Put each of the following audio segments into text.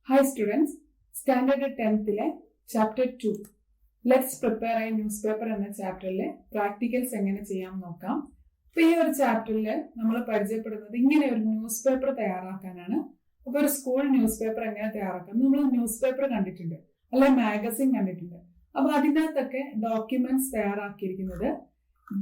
Hi students, Standard 10th Chapter 2 Let's Prepare a Newspaper എന്ന ചാപ്റ്ററിലെ practicals എങ്ങനെ ചെയ്യാം നോക്കാം. അപ്പോൾ ഈ ഒരു ചാപ്റ്ററിൽ നമ്മൾ പരിചയപ്പെടുന്നത് ഇങ്ങനെ ഒരു ന്യൂസ് പേപ്പർ തയ്യാറാക്കാനാണ്. അപ്പോൾ ഒരു സ്കൂൾ ന്യൂസ് പേപ്പർ എങ്ങനെ തയ്യാറാക്കാം? നമ്മൾ ന്യൂസ് പേപ്പർ കണ്ടിട്ടുണ്ട്, അല്ലെ മാഗസിൻ കണ്ടിട്ടുണ്ട്. അപ്പോൾ അതിനകത്തൊക്കെ ഡോക്യുമെന്റ്സ് തയ്യാറാക്കിയിരിക്കുന്നത്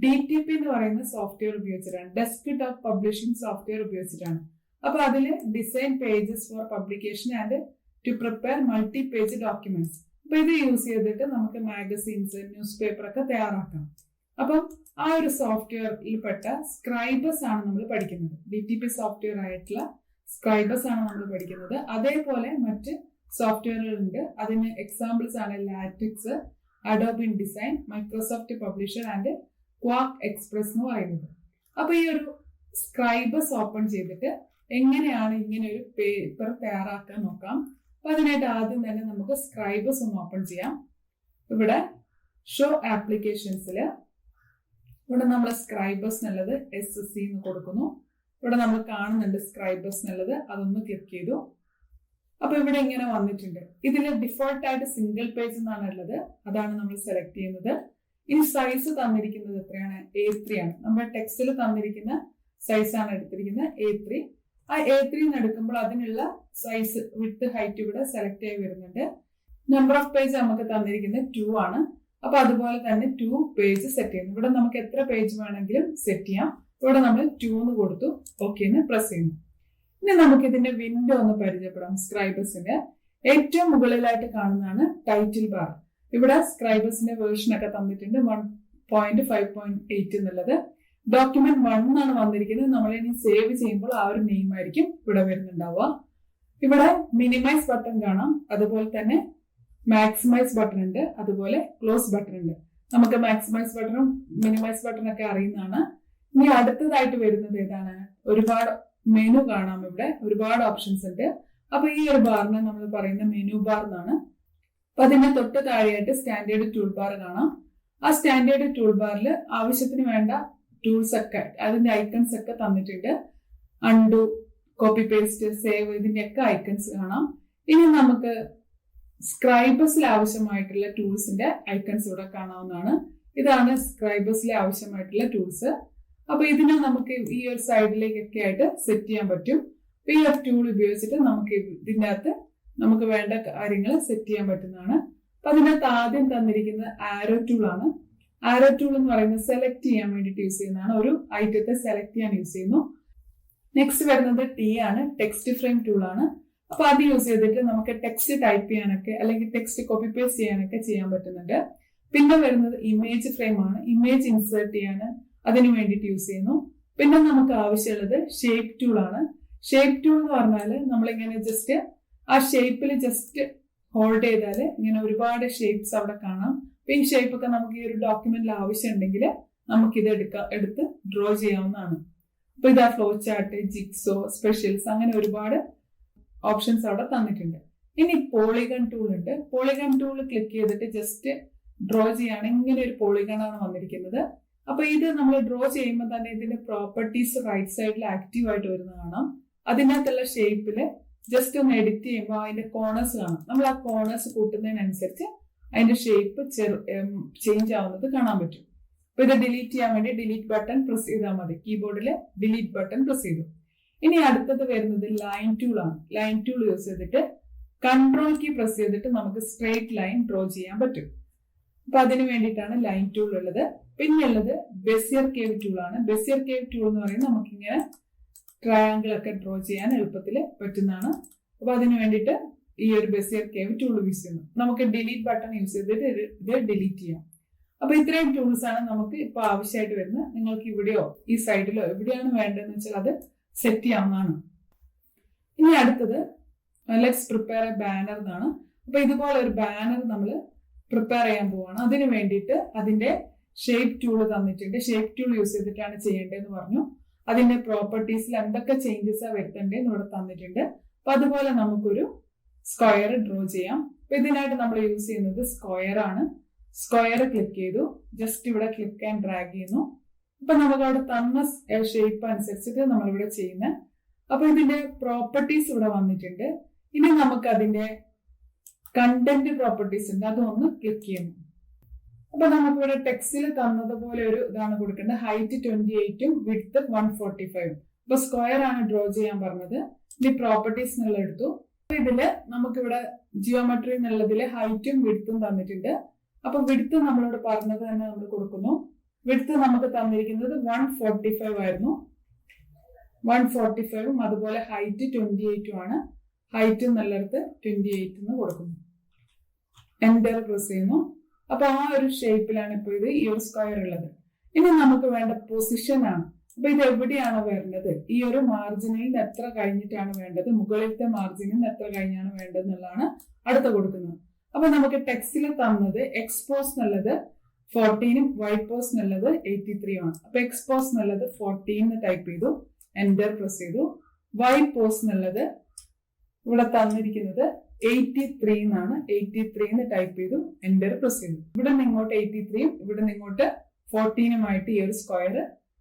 DTP എന്ന് പറയുന്ന സോഫ്റ്റ്വെയർ ഉപയോഗിച്ചിട്ടാണ്, ഡെസ്ക് ടോപ്പ് പബ്ലിഷിംഗ് സോഫ്റ്റ്വെയർ ഉപയോഗിച്ചിട്ടാണ്. അപ്പൊ അതില് design pages for publication and to prepare multi page documents. അപ്പൊ ഇത് യൂസ് ചെയ്തിട്ട് നമുക്ക് മാഗസീൻസ്, ന്യൂസ് പേപ്പർ ഒക്കെ തയ്യാറാക്കാം. അപ്പം ആ ഒരു സോഫ്റ്റ്വെയറിൽ പെട്ട സ്ക്രൈബസ് ആണ് നമ്മൾ പഠിക്കുന്നത്. DTP സോഫ്റ്റ്വെയർ ആയിട്ടുള്ള സ്ക്രൈബസ് ആണ് നമ്മൾ പഠിക്കുന്നത്. അതേപോലെ മറ്റ് സോഫ്റ്റ്വെയറുകളുണ്ട്. അതിന് എക്സാമ്പിൾസ് ആണ് latex, Adobe InDesign, Microsoft publisher and quack express എന്ന് പറയുന്നത്. അപ്പൊ ഈ ഒരു സ്ക്രൈബസ് ഓപ്പൺ ചെയ്തിട്ട് എങ്ങനെയാണ് ഇങ്ങനെ ഒരു പേപ്പർ തയ്യാറാക്കാൻ നോക്കാം. അപ്പൊ അതിനായിട്ട് ആദ്യം തന്നെ നമുക്ക് സ്ക്രൈബസ് ഒന്ന് ഓപ്പൺ ചെയ്യാം. ഇവിടെ ഷോ ആപ്ലിക്കേഷൻസിൽ ഇവിടെ നമ്മൾ സ്ക്രൈബസ് എന്നുള്ളത് SC എന്ന് കൊടുക്കുന്നു. ഇവിടെ നമ്മൾ കാണുന്നുണ്ട് സ്ക്രൈബസ് എന്നുള്ളത്, അതൊന്ന് ക്ലിക്ക് ചെയ്തു. അപ്പൊ ഇവിടെ ഇങ്ങനെ വന്നിട്ടുണ്ട്. ഇതിൽ ഡിഫോൾട്ട് ആയിട്ട് സിംഗിൾ പേജ് എന്നാണ് ഉള്ളത്, അതാണ് നമ്മൾ സെലക്ട് ചെയ്യുന്നത്. ഇനി സൈസ് തന്നിരിക്കുന്നത് എത്രയാണ്? A3 ആണ്. നമ്മുടെ ടെക്സ്റ്റിൽ തന്നിരിക്കുന്ന സൈസ് ആണ് എടുത്തിരിക്കുന്നത്, A3. ആ A3 എടുക്കുമ്പോൾ അതിനുള്ള സൈസ്, വിഡ്ത്, ഹൈറ്റ് ഇവിടെ സെലക്ട് ആയി വരുന്നുണ്ട്. നമ്പർ ഓഫ് പേജ് നമുക്ക് തന്നിരിക്കുന്നത് 2 ആണ്. അപ്പൊ അതുപോലെ തന്നെ 2 പേജ് സെറ്റ് ചെയ്യുന്നു. ഇവിടെ നമുക്ക് എത്ര പേജ് വേണമെങ്കിലും സെറ്റ് ചെയ്യാം. ഇവിടെ നമ്മൾ 2 എന്ന് കൊടുത്തു, ഓക്കെ എന്ന് പ്രസ് ചെയ്യുന്നു. ഇനി നമുക്ക് ഇതിന്റെ വിൻഡോ ഒന്ന് പരിചയപ്പെടാം. സ്ക്രൈബസിന്റെ ഏറ്റവും മുകളിലായിട്ട് കാണുന്നതാണ് ടൈറ്റിൽ ബാർ. ഇവിടെ സ്ക്രൈബസിന്റെ വേർഷൻ ഒക്കെ തന്നിട്ടുണ്ട്, 1.5.8 എന്നുള്ളത്. ഡോക്യുമെന്റ് 1 എന്നാണ് വന്നിരിക്കുന്നത്. നമ്മൾ ഇനി സേവ് ചെയ്യുമ്പോൾ ആ ഒരു നെയിം ആയിരിക്കും ഇവിടെ വരുന്നുണ്ടാവുക. ഇവിടെ മിനിമൈസ് ബട്ടൺ കാണാം, അതുപോലെ തന്നെ മാക്സിമൈസ് ബട്ടൺ ഉണ്ട്, അതുപോലെ ക്ലോസ് ബട്ടൺ ഉണ്ട്. നമുക്ക് മാക്സിമൈസ് ബട്ടണും മിനിമൈസ് ബട്ടണും ഒക്കെ അറിയുന്നതാണ്. ഇനി അടുത്തതായിട്ട് വരുന്നത് ഏതാണ്? ഒരുപാട് മെനു കാണാം, ഇവിടെ ഒരുപാട് ഓപ്ഷൻസ് ഉണ്ട്. അപ്പൊ ഈ ഒരു ബാറിനെ നമ്മൾ പറയുന്ന മെനു ബാർ എന്നാണ്. അപ്പൊ അതിന്റെ തൊട്ട് താഴെയായിട്ട് സ്റ്റാൻഡേർഡ് ടൂൾ ബാർ കാണാം. ആ സ്റ്റാൻഡേർഡ് ടൂൾ ബാറിൽ ആവശ്യത്തിന് വേണ്ട ടൂൾസ് ഒക്കെ, അതിന്റെ ഐക്കൺസ് ഒക്കെ തന്നിട്ടുണ്ട്. അൺഡു, കോപ്പി പേസ്റ്റ്, സേവ്, ഇതിന്റെ ഒക്കെ ഐക്കൺസ് കാണാം. ഇനി നമുക്ക് സ്ക്രൈബസിൽ ആവശ്യമായിട്ടുള്ള ടൂൾസിന്റെ ഐക്കൺസ് ഇവിടെ കാണാവുന്നതാണ്. ഇതാണ് സ്ക്രൈബസിലെ ആവശ്യമായിട്ടുള്ള ടൂൾസ്. അപ്പൊ ഇതിനെ നമുക്ക് ഈ ഒരു സൈഡിലേക്കൊക്കെ ആയിട്ട് സെറ്റ് ചെയ്യാൻ പറ്റും. ഈ ഒരു ടൂൾ ഉപയോഗിച്ചിട്ട് നമുക്ക് ഇതിന്റെ അകത്ത് നമുക്ക് വേണ്ട കാര്യങ്ങൾ സെറ്റ് ചെയ്യാൻ പറ്റുന്നതാണ്. അപ്പൊ അതിനകത്ത് ആദ്യം തന്നിരിക്കുന്നത് ആരോ ടൂൾ ആണ്. ആരോ ടൂൾ എന്ന് പറയുന്നത് സെലക്ട് ചെയ്യാൻ വേണ്ടിയിട്ട് യൂസ് ചെയ്യുന്നതാണ്. ഒരു ഐറ്റത്തെ സെലക്ട് ചെയ്യാൻ യൂസ് ചെയ്യുന്നു. നെക്സ്റ്റ് വരുന്നത് T ആണ്, ടെക്സ്റ്റ് ഫ്രെയിം ടൂൾ ആണ്. അപ്പൊ അത് യൂസ് ചെയ്തിട്ട് നമുക്ക് ടെക്സ്റ്റ് ടൈപ്പ് ചെയ്യാനൊക്കെ അല്ലെങ്കിൽ ടെക്സ്റ്റ് കോപ്പി പേസ്റ്റ് ചെയ്യാനൊക്കെ ചെയ്യാൻ പറ്റുന്നുണ്ട്. പിന്നെ വരുന്നത് ഇമേജ് ഫ്രെയിം ആണ്, ഇമേജ് ഇൻസേർട്ട് ചെയ്യാൻ അതിന് വേണ്ടിയിട്ട് യൂസ് ചെയ്യുന്നു. പിന്നെ നമുക്ക് ആവശ്യമുള്ളത് ഷേപ്പ് ടൂൾ ആണ്. ഷേപ്പ് ടൂൾ എന്ന് പറഞ്ഞാൽ നമ്മളിങ്ങനെ ജസ്റ്റ് ആ ഷേപ്പിൽ ജസ്റ്റ് ഹോൾഡ് ചെയ്താൽ ഇങ്ങനെ ഒരുപാട് ഷേപ്സ് അവിടെ കാണാം. അപ്പൊ ഈ ഷേപ്പ് ഒക്കെ നമുക്ക് ഈ ഒരു ഡോക്യുമെന്റിൽ ആവശ്യമുണ്ടെങ്കിൽ നമുക്കിത് എടുത്ത് ഡ്രോ ചെയ്യാവുന്നതാണ്. അപ്പൊ ഇതാ ഫ്ലോ ചാർട്ട്, ജിക്സോ, സ്പെഷ്യൽസ്, അങ്ങനെ ഒരുപാട് ഓപ്ഷൻസ് അവിടെ തന്നിട്ടുണ്ട്. ഇനി പോളിഗൺ ടൂൾ ഉണ്ട്. പോളിഗൺ ടൂൾ ക്ലിക്ക് ചെയ്തിട്ട് ജസ്റ്റ് ഡ്രോ ചെയ്യുകയാണെങ്കിൽ ഇങ്ങനെ ഒരു പോളിഗൺ ആണ് വന്നിരിക്കുന്നത്. അപ്പൊ ഇത് നമ്മൾ ഡ്രോ ചെയ്യുമ്പോൾ തന്നെ ഇതിന്റെ പ്രോപ്പർട്ടീസ് റൈറ്റ് സൈഡിൽ ആക്റ്റീവ് ആയിട്ട് വരുന്ന കാണാം. അതിനകത്തുള്ള ഷേപ്പില് ജസ്റ്റ് ഒന്ന് എഡിറ്റ് ചെയ്യുമ്പോൾ അതിന്റെ കോർണേഴ്സ് കാണാം. നമ്മൾ ആ കോർണേഴ്സ് കൂട്ടുന്നതിനനുസരിച്ച് അതിന്റെ ഷേപ്പ് ചേഞ്ച് ആവുന്നത് കാണാൻ പറ്റും. അപ്പൊ ഇത് ഡിലീറ്റ് ചെയ്യാൻ വേണ്ടി ഡിലീറ്റ് ബട്ടൺ പ്രസ് ചെയ്താൽ മതി. കീബോർഡില് ഡിലീറ്റ് ബട്ടൺ പ്രസ് ചെയ്തു. ഇനി അടുത്തത് വരുന്നത് ലൈൻ ടൂൾ ആണ്. ലൈൻ ടൂൾ യൂസ് ചെയ്തിട്ട് കൺട്രോൾ കീ പ്രസ് ചെയ്തിട്ട് നമുക്ക് സ്ട്രേറ്റ് ലൈൻ ഡ്രോ ചെയ്യാൻ പറ്റും. അപ്പൊ അതിന് വേണ്ടിയിട്ടാണ് ലൈൻ ടൂൾ ഉള്ളത്. പിന്നെ ഉള്ളത് ബെസിയർ കേവ് ടൂൾ ആണ്. ബെസിയർ കേവ് ടൂൾ എന്ന് പറയുന്നത് നമുക്കിങ്ങനെ ട്രയാങ്കിൾ ഒക്കെ ഡ്രോ ചെയ്യാൻ എളുപ്പത്തിൽ പറ്റുന്നതാണ്. അപ്പൊ അതിന് വേണ്ടിയിട്ട് ഈ ഒരു ബെസിയർ കേവ് ടൂൾ യൂസ് ചെയ്യുന്നു. നമുക്ക് ഡിലീറ്റ് ബട്ടൺ യൂസ് ചെയ്തിട്ട് ഇത് ഡിലീറ്റ് ചെയ്യാം. അപ്പൊ ഇത്രയും ടൂൾസ് ആണ് നമുക്ക് ഇപ്പൊ ആവശ്യമായിട്ട് വരുന്നത്. നിങ്ങൾക്ക് ഇവിടെയോ ഈ സൈഡിലോ എവിടെയാണ് വേണ്ടതെന്ന് വെച്ചാൽ അത് സെറ്റ് ചെയ്യാവുന്നതാണ്. ഇനി അടുത്തത് ലെറ്റ്സ് പ്രിപ്പയർ എ ബാനർ എന്നാണ്. അപ്പൊ ഇതുപോലെ ഒരു ബാനർ നമ്മൾ പ്രിപ്പയർ ചെയ്യാൻ പോവാണ്. അതിന് വേണ്ടിയിട്ട് അതിന്റെ ഷേപ്പ് ടൂൾ തന്നിട്ടുണ്ട്. ഷേപ്പ് ടൂൾ യൂസ് ചെയ്തിട്ടാണ് ചെയ്യേണ്ടതെന്ന് പറഞ്ഞു. അതിന്റെ പ്രോപ്പർട്ടീസിൽ എന്തൊക്കെ ചേഞ്ചസ് വരുത്തേണ്ടതെന്ന് ഇവിടെ തന്നിട്ടുണ്ട്. അപ്പൊ അതുപോലെ നമുക്കൊരു സ്ക്വയർ ഡ്രോ ചെയ്യാം. അപ്പൊ ഇതിനായിട്ട് നമ്മൾ യൂസ് ചെയ്യുന്നത് സ്ക്വയർ ആണ്. സ്ക്വയർ ക്ലിക്ക് ചെയ്തു, ജസ്റ്റ് ഇവിടെ ക്ലിക്ക് ആൻഡ് ഡ്രാഗ് ചെയ്യുന്നു. അപ്പൊ നമുക്ക് അവിടെ തന്ന ഷേപ്പ് അനുസരിച്ചിട്ട് നമ്മളിവിടെ ചെയ്യുന്നത്. അപ്പൊ ഇതിന്റെ പ്രോപ്പർട്ടീസ് ഇവിടെ വന്നിട്ടുണ്ട്. ഇനി നമുക്ക് അതിന്റെ കണ്ടന്റ് പ്രോപ്പർട്ടീസ് ഉണ്ട്, അതൊന്ന് ക്ലിക്ക് ചെയ്യുന്നു. അപ്പൊ നമുക്ക് ഇവിടെ ടെക്സ്റ്റിൽ തന്നതുപോലെ ഒരു ഇതാണ് കൊടുക്കേണ്ടത്. ഹൈറ്റ് 28ഉം വിഡ്ത്ത് 145. അപ്പൊ സ്ക്വയർ ആണ് ഡ്രോ ചെയ്യാൻ പറഞ്ഞത്. ഇനി പ്രോപ്പർട്ടീസ് എന്നുള്ള എടുത്തു. ഇതില് നമുക്കിവിടെ ജിയോമെട്രി എന്നുള്ളതില് ഹൈറ്റും വിഡ്ത്തും തന്നിട്ടുണ്ട്. അപ്പൊ വിഡ്ത്ത് നമ്മളോട് പറഞ്ഞത് തന്നെ നമ്മൾ കൊടുക്കുന്നു. വിഡ്ത്ത് നമുക്ക് തന്നിരിക്കുന്നത് 145 ആയിരുന്നു. 145ഉം അതുപോലെ ഹൈറ്റ് 28ഉം ആണ്. ഹൈറ്റ് എന്നുള്ളിടത്ത് 28 എന്ന് കൊടുക്കുന്നു. എന്റർ പ്രസ് ചെയ്യുന്നു. അപ്പൊ ആ ഒരു ഷേപ്പിലാണ് ഇപ്പൊ ഇത് ഈ ഒരു സ്ക്വയർ ഉള്ളത്. ഇനി നമുക്ക് വേണ്ട പൊസിഷൻ ആണ്. അപ്പൊ ഇത് എവിടെയാണ് വരുന്നത്, ഈ ഒരു മാർജിനിൽ നിന്ന് എത്ര കഴിഞ്ഞിട്ടാണ് വേണ്ടത്, മുകളിലത്തെ മാർജിനിൽ നിന്ന് എത്ര കഴിഞ്ഞാണ് വേണ്ടത് എന്നുള്ളതാണ് അടുത്ത കൊടുക്കുന്നത്. അപ്പൊ നമുക്ക് ടെക്സ്റ്റിൽ തന്നത് എക്സ്പോസ് എന്നുള്ളത് 14ഉം വൈപോസ് എന്നുള്ളത് 83 ആണ്. അപ്പൊ എക്സ്പോസ് എന്നുള്ളത് 14 ടൈപ്പ് ചെയ്തു, എന്റർ പ്രസ് ചെയ്തു. വൈപോസ് എന്നുള്ളത് ഇവിടെ തന്നിരിക്കുന്നത് 83 എന്നാണ്. 83 എന്ന് ടൈപ്പ് ചെയ്തു, എന്റർ പ്രസ് ചെയ്തു. ഇവിടെ നിന്ന് ഇങ്ങോട്ട് 83ഉം ഇവിടെ നിന്ന് ഇങ്ങോട്ട് 14ഉമായിട്ട് ഈ ഒരു സ്ക്വയർ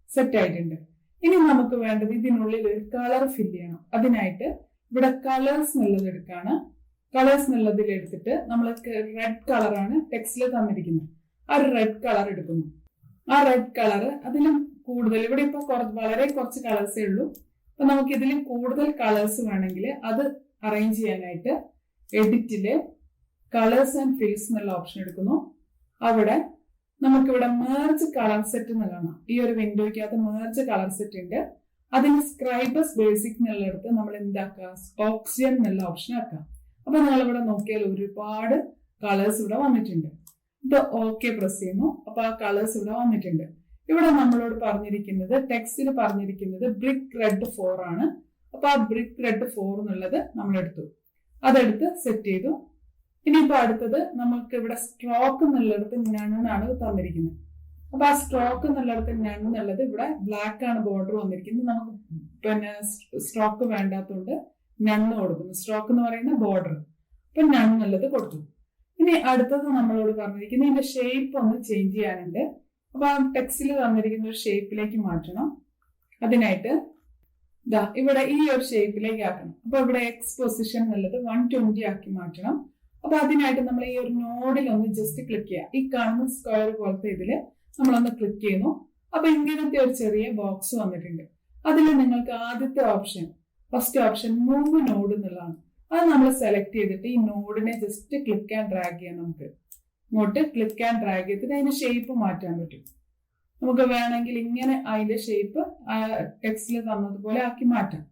സെറ്റ് ആയിട്ടുണ്ട്. ഇനി നമുക്ക് വേണ്ടത് ഇതിനുള്ളിൽ ഒരു കളർ ഫില്ല് ചെയ്യണം. അതിനായിട്ട് ഇവിടെ കളേഴ്സ് എന്നുള്ളത് എടുക്കാണ്. കളേഴ്സ് എന്നുള്ളതിൽ എടുത്തിട്ട് നമ്മൾ റെഡ് കളറാണ് ടെക്സ്റ്റിൽ തന്നിരിക്കുന്നത്. ആ ഒരു റെഡ് കളർ എടുക്കുന്നു. ആ റെഡ് കളർ അതിലും കൂടുതൽ, ഇവിടെ ഇപ്പൊ വളരെ കുറച്ച് കളേഴ്സേ ഉള്ളൂ. അപ്പൊ നമുക്ക് ഇതിലും കൂടുതൽ കളേഴ്സ് വേണമെങ്കിൽ അത് അറേഞ്ച് ചെയ്യാനായിട്ട് എഡിറ്റില് കളേഴ്സ് ആൻഡ് ഫിൽസ് എന്നുള്ള ഓപ്ഷൻ എടുക്കുന്നു. അവിടെ നമുക്കിവിടെ മേർജ് കളർ സെറ്റ് എന്ന് കാണാം. ഈ ഒരു വിൻഡോയ്ക്കകത്ത് മേർജ് കളർ സെറ്റ് ഉണ്ട്. അതിന് സ്ക്രൈബസ് ബേസിക് എന്നുള്ളിടത്ത് നമ്മൾ എന്താക്കുക, ഓക്സിജൻ എന്നുള്ള ഓപ്ഷൻ ആക്കാം. അപ്പൊ നിങ്ങൾ ഇവിടെ നോക്കിയാൽ ഒരുപാട് കളേഴ്സ് ഇവിടെ വന്നിട്ടുണ്ട്. ഇത് ഓക്കെ പ്രസ് ചെയ്യുന്നു. അപ്പൊ ആ കളേഴ്സ് ഇവിടെ വന്നിട്ടുണ്ട്. ഇവിടെ നമ്മളോട് പറഞ്ഞിരിക്കുന്നത്, ടെക്സ്റ്റിൽ പറഞ്ഞിരിക്കുന്നത് ബ്രിക്ക് റെഡ് 4 ആണ്. അപ്പൊ ആ ബ്രിക്ക് റെഡ് 4 എന്നുള്ളത് നമ്മൾ എടുത്തു, അതെടുത്ത് സെറ്റ് ചെയ്തു. ഇനിയിപ്പോ അടുത്തത് നമുക്ക് ഇവിടെ സ്ട്രോക്ക് എന്നുള്ളിടത്ത് നണ്ണാണ് തന്നിരിക്കുന്നത്. അപ്പൊ ആ സ്ട്രോക്ക് എന്നുള്ളിടത്ത് നണ്ണുള്ളത് ഇവിടെ ബ്ലാക്ക് ആണ് ബോർഡർ വന്നിരിക്കുന്നത്. നമുക്ക് പിന്നെ സ്ട്രോക്ക് വേണ്ടാത്തതുകൊണ്ട് നണ്ണ് കൊടുക്കുന്നു. സ്ട്രോക്ക് എന്ന് പറയുന്ന ബോർഡർ. അപ്പൊ നണ്ണുള്ളത് കൊടുത്തു. ഇനി അടുത്തത് നമ്മളോട് പറഞ്ഞിരിക്കുന്നത് ഇതിന്റെ ഷേപ്പ് ഒന്ന് ചേഞ്ച് ചെയ്യാനുണ്ട്. അപ്പൊ ആ ടെക്സ്റ്റിൽ തന്നിരിക്കുന്ന ഒരു ഷേപ്പിലേക്ക് മാറ്റണം. അതിനായിട്ട് ഇവിടെ ഈ ഒരു ഷേപ്പിലേക്ക് ആക്കണം. അപ്പൊ ഇവിടെ എക്സ് പൊസിഷൻ എന്നുള്ളത് 120 ആക്കി മാറ്റണം. അപ്പൊ അതിനായിട്ട് നമ്മൾ ഈ ഒരു നോഡിൽ ഒന്ന് ജസ്റ്റ് ക്ലിക്ക് ചെയ്യാം. ഈ കാണുന്ന സ്ക്വയർ പോലത്തെ ഇതില് നമ്മളൊന്ന് ക്ലിക്ക് ചെയ്യുന്നു. അപ്പൊ ഇങ്ങനത്തെ ഒരു ചെറിയ ബോക്സ് വന്നിട്ടുണ്ട്. അതിൽ നിങ്ങൾക്ക് ആദ്യത്തെ option, first option move node എന്നുള്ളതാണ്. അത് നമ്മൾ സെലക്ട് ചെയ്തിട്ട് ഈ നോഡിനെ ജസ്റ്റ് ക്ലിക്ക് ആൻഡ് ഡ്രാഗ് ചെയ്യാം. നമുക്ക് ഇങ്ങോട്ട് ക്ലിക്ക് ആൻഡ് ഡ്രാഗ് ചെയ്തിട്ട് അതിന്റെ ഷേപ്പ് മാറ്റാൻ പറ്റും. നമുക്ക് വേണമെങ്കിൽ ഇങ്ങനെ അതിന്റെ ഷേപ്പ് ടെക്സ്റ്റിൽ തന്നതുപോലെ ആക്കി മാറ്റാം.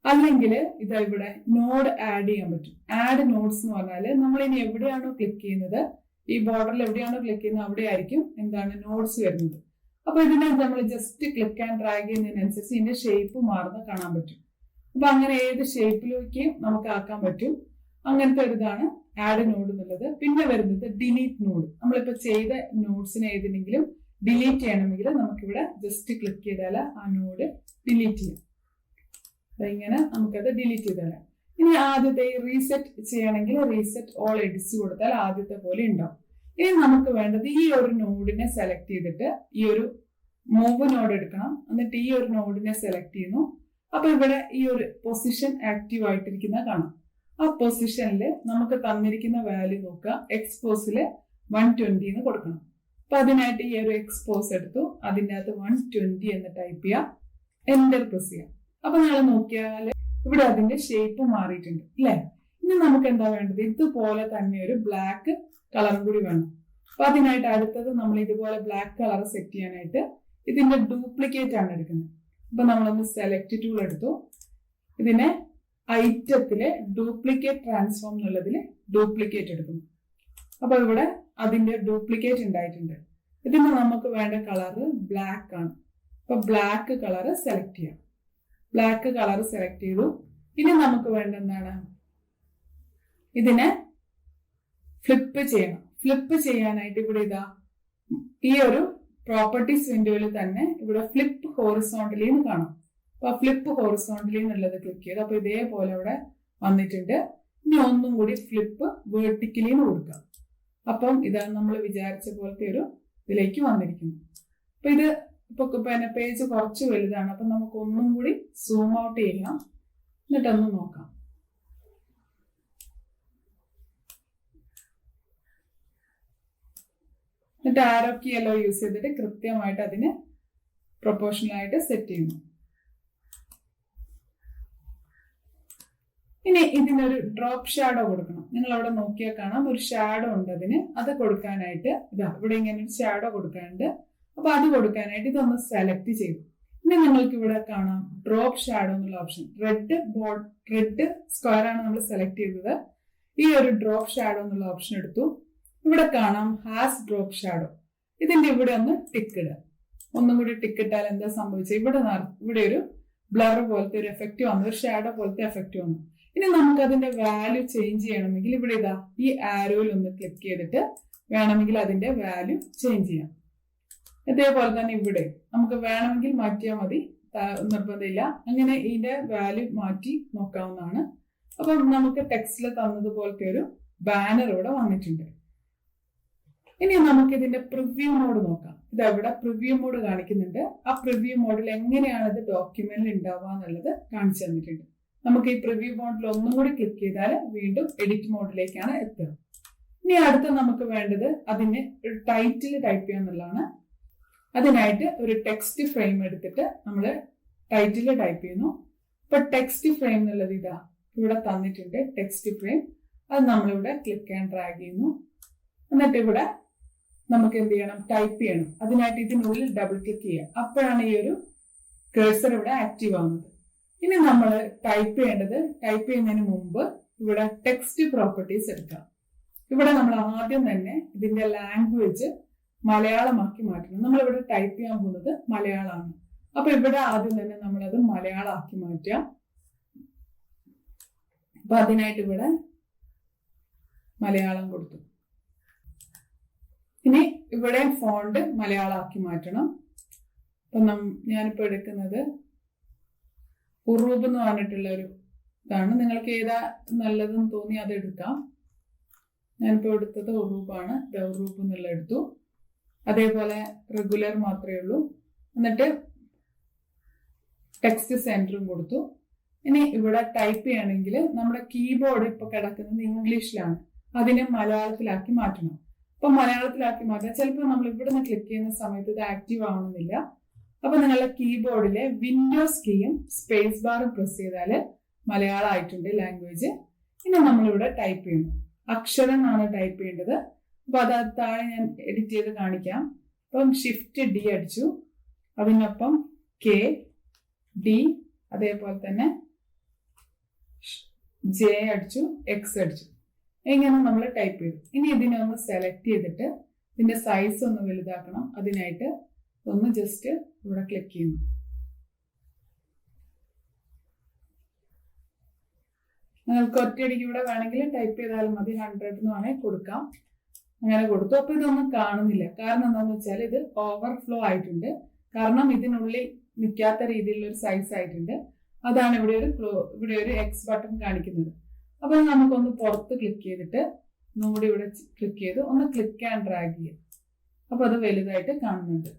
അല്ലെങ്കിൽ ഇതാ ഇവിടെ നോഡ് ആഡ് ചെയ്യാൻ പറ്റും. ആഡ് നോഡ്സ് എന്ന് പറഞ്ഞാൽ നമ്മൾ ഇനി എവിടെയാണോ ക്ലിക്ക് ചെയ്യുന്നത്, ഈ ബോർഡറിൽ എവിടെയാണോ ക്ലിക്ക് ചെയ്യുന്നത് അവിടെ ആയിരിക്കും നോഡ്സ് വരുന്നത്. അപ്പൊ ഇതിനെ നമ്മൾ ജസ്റ്റ് ക്ലിക്ക് ആൻഡ് ഡ്രാഗ് ചെയ്യുന്നതിനനുസരിച്ച് ഇതിന്റെ ഷേപ്പ് മാറുന്ന കാണാൻ പറ്റും. അപ്പൊ അങ്ങനെ ഏത് ഷേപ്പിലേക്ക് നമുക്ക് ആക്കാൻ പറ്റും. അങ്ങനത്തെ ഒരു ഇതാണ് ആഡ് നോഡ് എന്നുള്ളത്. പിന്നെ വരുന്നത് ഡിലീറ്റ് നോഡ്. നമ്മളിപ്പോ ചെയ്ത നോഡ്സിനെ ഏതെങ്കിലും ഡിലീറ്റ് ചെയ്യണമെങ്കിൽ നമുക്കിവിടെ ജസ്റ്റ് ക്ലിക്ക് ചെയ്താൽ ആ നോഡ് ഡിലീറ്റ് ചെയ്യാം. ഇങ്ങനെ നമുക്കത് ഡിലീറ്റ് ചെയ്താൽ. ഇനി ആദ്യത്തെ റീസെറ്റ് ചെയ്യണമെങ്കിൽ റീസെറ്റ് ഓൾ എഡിറ്റ്സ് കൊടുത്താൽ ആദ്യത്തെ പോലെ ഉണ്ടാവും. ഇനി നമുക്ക് വേണ്ടത് ഈ ഒരു നോഡിനെ സെലക്ട് ചെയ്തിട്ട് ഈ ഒരു മൂവ് നോഡ് എടുക്കണം. എന്നിട്ട് ഈ ഒരു നോഡിനെ സെലക്ട് ചെയ്യുന്നു. അപ്പൊ ഇവിടെ ഈ ഒരു പൊസിഷൻ ആക്റ്റീവ് ആയിട്ടിരിക്കുന്ന കാണാം. ആ പൊസിഷനിൽ നമുക്ക് തന്നിരിക്കുന്ന വാല്യൂ നോക്കുക. എക്സ്പോസില് 120 എന്ന് കൊടുക്കണം. അപ്പൊ അതിനായിട്ട് ഈ ഒരു എക്സ്പോസ് എടുത്തു, അതിൻ്റെ അകത്ത് 120 എന്ന് ടൈപ്പ് ചെയ്യാം, എന്റർ പ്രസ് ചെയ്യാം. അപ്പൊ നിങ്ങൾ നോക്കിയാൽ ഇവിടെ അതിന്റെ ഷേപ്പ് മാറിയിട്ടുണ്ട് അല്ലെ. ഇനി നമുക്ക് എന്താ വേണ്ടത്, ഇതുപോലെ തന്നെ ഒരു ബ്ലാക്ക് കളറും കൂടി വേണം. അപ്പൊ അതിനായിട്ട് അടുത്തത് നമ്മൾ ഇതുപോലെ ബ്ലാക്ക് കളർ സെറ്റ് ചെയ്യാനായിട്ട് ഇതിന്റെ ഡ്യൂപ്ലിക്കേറ്റ് ആണ് എടുക്കുന്നത്. അപ്പൊ നമ്മളൊന്ന് സെലക്ട് ടൂൾ എടുത്തു. ഇതിനെ ഐറ്റത്തിലെ ഡ്യൂപ്ലിക്കേറ്റ് ട്രാൻസ്ഫോം എന്നുള്ളതിൽ ഡ്യൂപ്ലിക്കേറ്റ് എടുക്കുന്നു. അപ്പൊ ഇവിടെ അതിന്റെ ഡ്യൂപ്ലിക്കേറ്റ് ഉണ്ടായിട്ടുണ്ട്. ഇതിന് നമുക്ക് വേണ്ട കളറ് ബ്ലാക്ക് ആണ്. അപ്പൊ ബ്ലാക്ക് കളറ് സെലക്ട് ചെയ്യാം. ബ്ലാക്ക് കളർ സെലക്ട് ചെയ്തു. ഇനി നമുക്ക് വേണ്ട എന്താണ്, ഇതിനെ ഫ്ലിപ്പ് ചെയ്യണം. ഫ്ലിപ്പ് ചെയ്യാനായിട്ട് ഇവിടെ ഇതാ ഈ ഒരു പ്രോപ്പർട്ടീസ് വിൻഡോയിൽ തന്നെ ഇവിടെ ഫ്ലിപ്പ് ഹോറിസോണ്ടലി എന്ന് കാണാം. അപ്പൊ ഫ്ലിപ്പ് ഹോറിസോണ്ടലി എന്നുള്ളത് ക്ലിക്ക് ചെയ്ത് അപ്പൊ ഇതേപോലെ അവിടെ വന്നിട്ടുണ്ട്. ഇനി ഒന്നും കൂടി ഫ്ലിപ്പ് വേർട്ടിക്കലി എന്ന് കൊടുക്കാം. അപ്പം ഇതാണ് നമ്മൾ വിചാരിച്ച പോലത്തെ ഒരു ഇതിലേക്ക് വന്നിരിക്കുന്നു. അപ്പൊ ഇത് ഇപ്പൊ പിന്നെ പേജ് കുറച്ച് വലുതാണ്. അപ്പൊ നമുക്ക് ഒന്നും കൂടി സൂം ഔട്ട് ചെയ്യാം, എന്നിട്ടൊന്ന് നോക്കാം. എന്നിട്ട് ആരോ കീ എല്ലോ യൂസ് ചെയ്തിട്ട് കൃത്യമായിട്ട് അതിന് പ്രൊപ്പോർഷണൽ ആയിട്ട് സെറ്റ് ചെയ്യുന്നു. ഇനി ഇതിനൊരു ഡ്രോപ്പ് ഷാഡോ കൊടുക്കണം. നിങ്ങൾ അവിടെ നോക്കിയാൽ കാണാം ഒരു ഷാഡോ ഉണ്ട് അതിന്. അത് കൊടുക്കാനായിട്ട് ഇവിടെ ഇങ്ങനെ ഒരു ഷാഡോ കൊടുക്കാനുണ്ട്. അപ്പൊ അത് കൊടുക്കാനായിട്ട് ഇതൊന്ന് സെലക്ട് ചെയ്തു. ഇനി നിങ്ങൾക്ക് ഇവിടെ കാണാം ഡ്രോപ്പ് ഷാഡോ എന്നുള്ള ഓപ്ഷൻ. റെഡ് സ്ക്വയർ ആണ് നമ്മൾ സെലക്ട് ചെയ്തത്. ഈ ഒരു ഡ്രോപ്പ് ഷാഡോ എന്നുള്ള ഓപ്ഷൻ എടുത്തു. ഇവിടെ കാണാം ഹാസ് ഡ്രോപ്പ് ഷാഡോ. ഇതിന്റെ ഇവിടെ ഒന്ന് ടിക്ക് ഇടുക. ഒന്നും കൂടി ടിക്ക് ഇട്ടാൽ എന്താ സംഭവിച്ചത്? ഇവിടെ ഒരു ബ്ലർ പോലത്തെ ഒരു എഫക്റ്റ് വന്നു, ഒരു ഷാഡോ പോലത്തെ എഫക്റ്റ് വന്നു. ഇനി നമുക്ക് അതിന്റെ വാല്യൂ ചേഞ്ച് ചെയ്യണമെങ്കിൽ ഇവിടെ ഈ ആരോയിൽ ഒന്ന് ക്ലിക്ക് ചെയ്തിട്ട് വേണമെങ്കിൽ അതിന്റെ വാല്യൂ ചേഞ്ച് ചെയ്യാം. ഇതേപോലെ തന്നെ ഇവിടെ നമുക്ക് വേണമെങ്കിൽ മാറ്റിയാൽ മതി, നിർബന്ധമില്ല. അങ്ങനെ ഇതിന്റെ വാല്യൂ മാറ്റി നോക്കാവുന്നതാണ്. അപ്പം നമുക്ക് ടെക്സ്റ്റിൽ തന്നതുപോലത്തെ ഒരു ബാനർ ഇവിടെ വന്നിട്ടുണ്ട്. ഇനി നമുക്ക് ഇതിന്റെ പ്രിവ്യൂ മോഡ് നോക്കാം. ഇതെവിടെ പ്രിവ്യൂ മോഡ് കാണിക്കുന്നുണ്ട്. ആ പ്രിവ്യൂ മോഡിൽ എങ്ങനെയാണ് ഇത് ഡോക്യുമെന്റിൽ ഉണ്ടാവുക എന്നുള്ളത് കാണിച്ചു തന്നിട്ടുണ്ട്. നമുക്ക് ഈ പ്രിവ്യൂ മോഡിൽ ഒന്നും കൂടി ക്ലിക്ക് ചെയ്താൽ വീണ്ടും എഡിറ്റ് മോഡിലേക്കാണ് എത്തുക. ഇനി അടുത്ത് നമുക്ക് വേണ്ടത് അതിന് ഒരു ടൈറ്റിൽ ടൈപ്പ് ചെയ്യുക എന്നുള്ളതാണ്. അതിനായിട്ട് ഒരു ടെക്സ്റ്റ് ഫ്രെയിം എടുത്തിട്ട് നമ്മൾ ടൈറ്റിൽ ടൈപ്പ് ചെയ്യുന്നു. ഇപ്പൊ ടെക്സ്റ്റ് ഫ്രെയിം എന്നുള്ളത് ഇവിടെ തന്നിട്ടുണ്ട്. ടെക്സ്റ്റ് ഫ്രെയിം അത് നമ്മളിവിടെ ക്ലിക്ക് ആൻഡ് ഡ്രാഗ് ചെയ്യുന്നു. എന്നിട്ട് ഇവിടെ നമുക്ക് എന്ത് ചെയ്യണം? ടൈപ്പ് ചെയ്യണം. അതിനായിട്ട് ഇതിനുള്ളിൽ ഡബിൾ ക്ലിക്ക് ചെയ്യുക. അപ്പോഴാണ് ഈ ഒരു കേഴ്സർ ഇവിടെ ആക്റ്റീവ് ആവുന്നത്. ഇനി നമ്മൾ ടൈപ്പ് ചെയ്യുന്നതിന് മുമ്പ് ഇവിടെ ടെക്സ്റ്റ് പ്രോപ്പർട്ടീസ് എടുക്കാം. ഇവിടെ നമ്മൾ ആദ്യം തന്നെ ഇതിന്റെ ലാംഗ്വേജ് മലയാളമാക്കി മാറ്റണം. നമ്മളിവിടെ ടൈപ്പ് ചെയ്യാൻ പോകുന്നത് മലയാളമാണ്. അപ്പൊ ഇവിടെ ആദ്യം തന്നെ നമ്മളത് മലയാളമാക്കി മാറ്റാം. അപ്പൊ അതിനായിട്ട് ഇവിടെ മലയാളം കൊടുത്തു. ഇനി ഇവിടെ ഫോണ്ട് മലയാളമാക്കി മാറ്റണം. അപ്പൊ ഞാനിപ്പോ എടുക്കുന്നത് ഉറൂബ് എന്ന് പറഞ്ഞിട്ടുള്ള ഒരു ഇതാണ്. നിങ്ങൾക്ക് ഏതാ നല്ലതെന്ന് തോന്നി അത് എടുക്കാം. ഞാനിപ്പോ എടുത്തത് ഉറൂബാണ്. ഉറൂബ് എന്നുള്ള എടുത്തു. അതേപോലെ റെഗുലർ മാത്രമേ ഉള്ളൂ. എന്നിട്ട് ടെക്സ്റ്റ് സെന്ററും കൊടുത്തു. ഇനി ഇവിടെ ടൈപ്പ് ചെയ്യണമെങ്കിൽ നമ്മുടെ കീബോർഡ് ഇപ്പൊ കിടക്കുന്നത് ഇംഗ്ലീഷിലാണ്. അതിനെ മലയാളത്തിലാക്കി മാറ്റണം. അപ്പൊ മലയാളത്തിലാക്കി മാറ്റാം. ചിലപ്പോൾ നമ്മൾ ഇവിടെ നിന്ന് ക്ലിക്ക് ചെയ്യുന്ന സമയത്ത് ഇത് ആക്റ്റീവ് ആവണമെന്നില്ല. അപ്പൊ നിങ്ങളുടെ കീബോർഡിലെ വിൻഡോസ് കീയും സ്പേസ് ബാറും പ്രസ് ചെയ്താൽ മലയാളം ആയിട്ടുണ്ട് ലാംഗ്വേജ്. ഇനി നമ്മളിവിടെ ടൈപ്പ് ചെയ്യുന്നു. അക്ഷരം ആണ് ടൈപ്പ് ചെയ്യേണ്ടത്. അപ്പൊ അത് താഴെ ഞാൻ എഡിറ്റ് ചെയ്ത് കാണിക്കാം. അപ്പം ഷിഫ്റ്റ് ഡി അടിച്ചു. അതിനൊപ്പം കെ ഡി അതേപോലെ തന്നെ ജെ അടിച്ചു, എക്സ് അടിച്ചു. ഇങ്ങനെ നമ്മൾ ടൈപ്പ് ചെയ്തു. ഇനി ഇതിനെ ഒന്ന് സെലക്ട് ചെയ്തിട്ട് ഇതിന്റെ സൈസ് ഒന്ന് വലുതാക്കണം. അതിനായിട്ട് ഒന്ന് ജസ്റ്റ് ഇവിടെ ക്ലിക്ക് ചെയ്യുന്നു. നിങ്ങൾക്ക് ഒറ്റയടിക്ക് ഇവിടെ വേണമെങ്കിൽ ടൈപ്പ് ചെയ്താലും മതി. 100 എന്ന് വേണമെങ്കിൽ കൊടുക്കാം. അങ്ങനെ കൊടുത്തു. അപ്പൊ ഇതൊന്നും കാണുന്നില്ല. കാരണം എന്താണെന്ന് വെച്ചാൽ ഇത് ഓവർഫ്ലോ ആയിട്ടുണ്ട്. കാരണം ഇതിനുള്ളിൽ നിൽക്കാത്ത രീതിയിലുള്ള ഒരു സൈസ് ആയിട്ടുണ്ട്. അതാണ് ഇവിടെ ഒരു എക്സ് ബട്ടൺ കാണിക്കുന്നത്. അപ്പൊ നമുക്കൊന്ന് പുറത്ത് ക്ലിക്ക് ചെയ്തിട്ട് ഒന്നുകൂടി ഇവിടെ ക്ലിക്ക് ചെയ്ത് ഒന്ന് ക്ലിക്ക് ആൻഡ് ഡ്രാഗ് ചെയ്യാം. അപ്പൊ അത് വലുതായിട്ട് കാണുന്നുണ്ട്.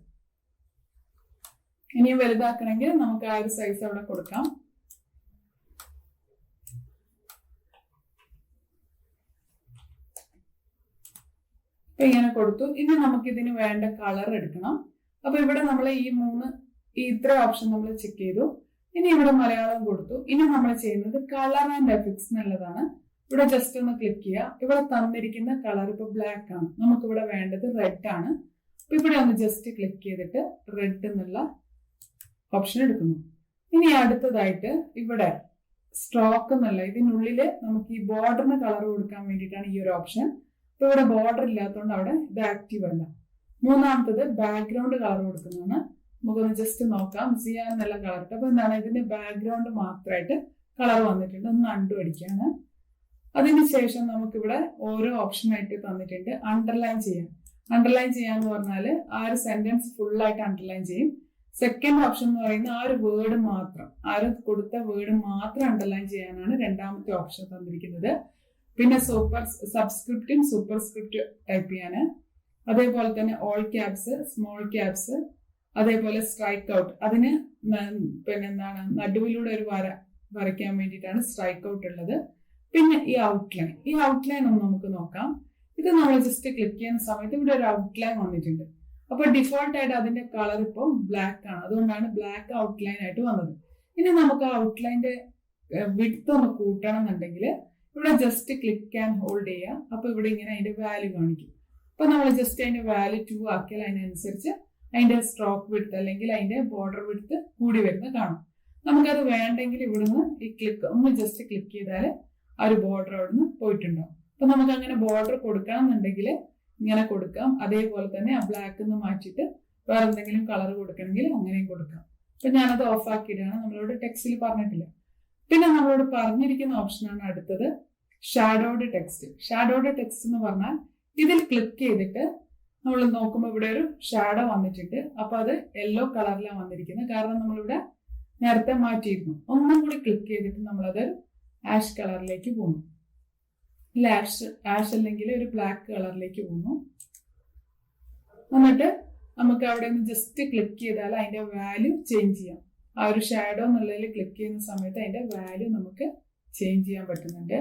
ഇനിയും വലുതാക്കണമെങ്കിൽ നമുക്ക് ആ ഒരു സൈസ് അവിടെ കൊടുക്കാം. അപ്പൊ ഇങ്ങനെ കൊടുത്തു. ഇനി നമുക്ക് ഇതിന് വേണ്ട കളർ എടുക്കണം. അപ്പൊ ഇവിടെ നമ്മൾ ഇത്ര ഓപ്ഷൻ നമ്മൾ ചെക്ക് ചെയ്തു. ഇനി ഇവിടെ മലയാളം കൊടുത്തു. ഇനി നമ്മൾ ചെയ്യുന്നത് കളർ ആൻഡ് എഫക്ട്സ് എന്നുള്ളതാണ്. ഇവിടെ ജസ്റ്റ് ഒന്ന് ക്ലിക്ക് ചെയ്യുക. ഇവിടെ തന്നിരിക്കുന്ന കളർ ഇപ്പൊ ബ്ലാക്ക് ആണ്. നമുക്ക് ഇവിടെ വേണ്ടത് റെഡ് ആണ്. അപ്പൊ ഇവിടെ ഒന്ന് ജസ്റ്റ് ക്ലിക്ക് ചെയ്തിട്ട് റെഡ് എന്നുള്ള ഓപ്ഷൻ എടുക്കുന്നു. ഇനി അടുത്തതായിട്ട് ഇവിടെ സ്ട്രോക്ക് എന്നുള്ള ഇതിനുള്ളില് നമുക്ക് ഈ ബോർഡറിന് കളർ കൊടുക്കാൻ വേണ്ടിയിട്ടാണ് ഈ ഒരു ഓപ്ഷൻ. അപ്പൊ ഇവിടെ ബോർഡർ ഇല്ലാത്തതുകൊണ്ട് അവിടെ ഇത് ആക്റ്റീവ് അല്ല. മൂന്നാമത്തത് ബാക്ക്ഗ്രൗണ്ട് കളർ കൊടുക്കുന്നതാണ്. നമുക്കൊന്ന് ജസ്റ്റ് നോക്കാം. സിയാൻ എന്നുള്ള കളർ ഇട്ട്. അപ്പൊ എന്താണ് ഇതിന്റെ ബാക്ക്ഗ്രൗണ്ട് മാത്രമായിട്ട് കളർ വന്നിട്ടുണ്ട്. ഒന്ന് അണ്ടു അടിക്കാണ്. അതിനുശേഷം നമുക്കിവിടെ ഓരോ ഓപ്ഷനായിട്ട് തന്നിട്ടുണ്ട്. അണ്ടർലൈൻ ചെയ്യാം. അണ്ടർലൈൻ ചെയ്യാന്ന് പറഞ്ഞാൽ ആ ഒരു സെന്റൻസ് ഫുള്ളായിട്ട് അണ്ടർലൈൻ ചെയ്യും. സെക്കൻഡ് ഓപ്ഷൻ എന്ന് പറയുന്നത് ആ ഒരു വേർഡ് മാത്രം, ആ ഒരു കൊടുത്ത വേർഡ് മാത്രം അണ്ടർലൈൻ ചെയ്യാനാണ് രണ്ടാമത്തെ ഓപ്ഷൻ തന്നിരിക്കുന്നത്. പിന്നെ സബ്സ്ക്രിപ്റ്റും സൂപ്പർ സ്ക്രിപ്റ്റ് ടൈപ്പ് ചെയ്യാന്, അതേപോലെ തന്നെ ഓൾ ക്യാപ്സ്, സ്മോൾ ക്യാപ്സ്, അതേപോലെ സ്ട്രൈക്ക് ഔട്ട്. അതിന് പിന്നെ എന്താണ് നടുവിലൂടെ ഒരു വരയ്ക്കാൻ വേണ്ടിയിട്ടാണ് സ്ട്രൈക്ക് ഔട്ട് ഉള്ളത്. പിന്നെ ഈ ഔട്ട്ലൈൻ ഒന്ന് നമുക്ക് നോക്കാം. ഇത് നമ്മൾ ജസ്റ്റ് ക്ലിക്ക് ചെയ്യുന്ന സമയത്ത് ഇവിടെ ഒരു ഔട്ട്ലൈൻ വന്നിട്ടുണ്ട്. അപ്പൊ ഡിഫോൾട്ട് ആയിട്ട് അതിന്റെ കളർ ഇപ്പോൾ ബ്ലാക്ക് ആണ്, അതുകൊണ്ടാണ് ബ്ലാക്ക് ഔട്ട്ലൈൻ ആയിട്ട് വന്നത്. ഇനി നമുക്ക് ആ ഔട്ട്ലൈൻ്റെ വിഡ്ത്ത് ഒന്ന് കൂട്ടണം എന്നുണ്ടെങ്കിൽ ഇവിടെ ജസ്റ്റ് ക്ലിക്ക് ആൻഡ് ഹോൾഡ് ചെയ്യുക. അപ്പൊ ഇവിടെ ഇങ്ങനെ അതിന്റെ വാല്യൂ കാണിക്കും. അപ്പൊ നമ്മൾ ജസ്റ്റ് അതിന്റെ വാല്യൂ 2 ആക്കിയാൽ അതിനനുസരിച്ച് അതിന്റെ സ്ട്രോക്ക് വിഡ്ത്ത് അല്ലെങ്കിൽ അതിന്റെ ബോർഡർ വിഡ്ത്ത് കൂടി വരുന്നത് കാണും. നമുക്കത് വേണ്ടെങ്കിൽ ഇവിടുന്ന് ഈ ക്ലിക്ക് ഒന്ന് ജസ്റ്റ് ക്ലിക്ക് ചെയ്താൽ ആ ഒരു ബോർഡർ അവിടുന്ന് പോയിട്ടുണ്ടാവും. അപ്പൊ നമുക്ക് അങ്ങനെ ബോർഡർ കൊടുക്കണം എന്നുണ്ടെങ്കിൽ ഇങ്ങനെ കൊടുക്കാം. അതേപോലെ തന്നെ ആ ബ്ലാക്ക് ഒന്ന് മാറ്റിയിട്ട് വേറെ എന്തെങ്കിലും കളർ കൊടുക്കണമെങ്കിൽ അങ്ങനെയും കൊടുക്കാം. അപ്പൊ ഞാനത് ഓഫ് ആക്കിയിട്ടാണ്, നമ്മളോട് ടെക്സ്റ്റിൽ പറഞ്ഞിട്ടില്ല. പിന്നെ നമ്മളോട് പറഞ്ഞിരിക്കുന്ന ഓപ്ഷനാണ് അടുത്തത് ഷാഡോഡ് ടെക്സ്റ്റ്. ഷാഡോഡ് ടെക്സ്റ്റ് എന്ന് പറഞ്ഞാൽ ഇതിൽ ക്ലിക്ക് ചെയ്തിട്ട് നമ്മൾ നോക്കുമ്പോൾ ഇവിടെ ഒരു ഷാഡോ വന്നിട്ടുണ്ട്. അപ്പൊ അത് യെല്ലോ കളറിലാണ് വന്നിരിക്കുന്നത്, കാരണം നമ്മളിവിടെ നേരത്തെ മാറ്റിയിരുന്നു. ഒന്നും കൂടി ക്ലിക്ക് ചെയ്തിട്ട് നമ്മളത് ആഷ് കളറിലേക്ക് പോകുന്നു. ആഷ് അല്ലെങ്കിൽ ഒരു ബ്ലാക്ക് കളറിലേക്ക് പോകുന്നു. എന്നിട്ട് നമുക്ക് അവിടെ നിന്ന് ജസ്റ്റ് ക്ലിക്ക് ചെയ്താൽ അതിന്റെ വാല്യൂ ചേഞ്ച് ചെയ്യാം. ആ ഒരു ഷാഡോ എന്നുള്ളതിൽ ക്ലിക്ക് ചെയ്യുന്ന സമയത്ത് അതിന്റെ വാല്യൂ നമുക്ക് ചേഞ്ച് ചെയ്യാൻ പറ്റുന്നുണ്ട്.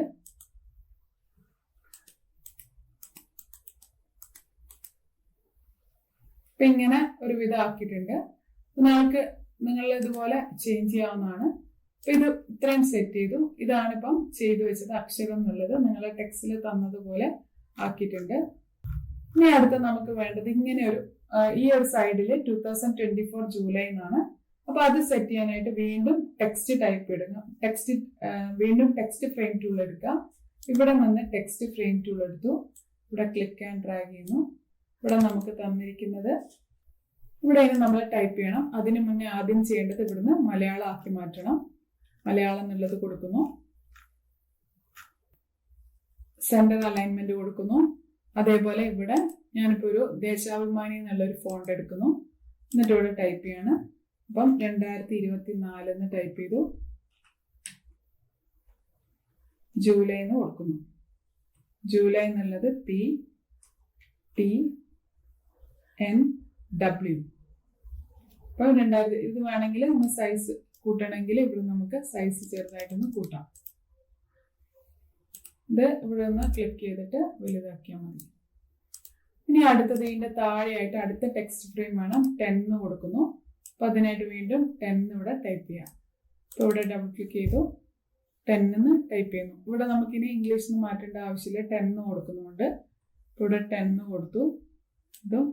അപ്പൊ ഇങ്ങനെ ഒരു വിധം ആക്കിയിട്ടുണ്ട്. നിങ്ങൾ ഇതുപോലെ ചേഞ്ച് ചെയ്യാവുന്നതാണ്. അപ്പൊ ഇത് ഇത്രയും സെറ്റ് ചെയ്തു. ഇതാണിപ്പം ചെയ്തു വെച്ചത്. അക്ഷരം എന്നുള്ളത് നിങ്ങളെ ടെക്സ്റ്റിൽ തന്നതുപോലെ ആക്കിയിട്ടുണ്ട്. ഇനി അടുത്ത നമുക്ക് വേണ്ടത് ഇങ്ങനെ ഒരു ഈ ഒരു സൈഡിൽ 2024 ജൂലൈ എന്നാണ്. അപ്പൊ അത് സെറ്റ് ചെയ്യാനായിട്ട് വീണ്ടും ടെക്സ്റ്റ് ടൈപ്പ് ഇടുക. വീണ്ടും ടെക്സ്റ്റ് ഫ്രെയിം ടൂൾ എടുക്കുക. ഇവിടെ നിന്ന് ടെക്സ്റ്റ് ഫ്രെയിം ടൂൾ എടുത്തു. ഇവിടെ ക്ലിക്ക് ആൻഡ് ഡ്രാഗ് ചെയ്യുന്നു. ഇവിടെ നമുക്ക് തന്നിരിക്കുന്നത് ഇവിടെ നമ്മൾ ടൈപ്പ് ചെയ്യണം. അതിനു മുന്നേ ആദ്യം ചെയ്യേണ്ടത് ഇവിടുന്ന് മലയാളം ആക്കി മാറ്റണം. മലയാളം എന്നുള്ളത് കൊടുക്കുന്നു. സെന്റർ അലൈൻമെന്റ് കൊടുക്കുന്നു. അതേപോലെ ഇവിടെ ഞാനിപ്പോ ഒരു ദേശാഭിമാനി എന്നുള്ളൊരു ഫോണ്ട് എടുക്കുന്നു. എന്നിട്ട് ഇവിടെ ടൈപ്പ് ചെയ്യാണ്. അപ്പം 2024 എന്ന് ടൈപ്പ് ചെയ്തു. ജൂലൈ എന്ന് കൊടുക്കുന്നു. ജൂലൈ എന്നുള്ളത് PTNW. അപ്പൊ 2000 ഇത് വേണമെങ്കിൽ ഒന്ന് സൈസ് കൂട്ടണമെങ്കിൽ ഇവിടെ നമുക്ക് സൈസ് ചെറുതായിട്ടൊന്ന് കൂട്ടാം. ഇത് ഇവിടെ ഒന്ന് ക്ലിക്ക് ചെയ്തിട്ട് വലുതാക്കിയാൽ മതി. ഇനി അടുത്തത് ഇതിന്റെ താഴെയായിട്ട് അടുത്ത ടെക്സ്റ്റ് ഫ്രെയിം വേണം. 10 കൊടുക്കുന്നു. അപ്പൊ അതിനായിട്ട് വീണ്ടും 10 ഇവിടെ ടൈപ്പ് ചെയ്യാം. അപ്പൊ ഇവിടെ ഡബിൾ ക്ലിക്ക് ചെയ്തു 10 ടൈപ്പ് ചെയ്യുന്നു. ഇവിടെ നമുക്കിനി ഇംഗ്ലീഷിൽ നിന്ന് മാറ്റേണ്ട ആവശ്യമില്ല. 10 കൊടുക്കുന്നുണ്ട്. ഇവിടെ 10 കൊടുത്തു. ഇതും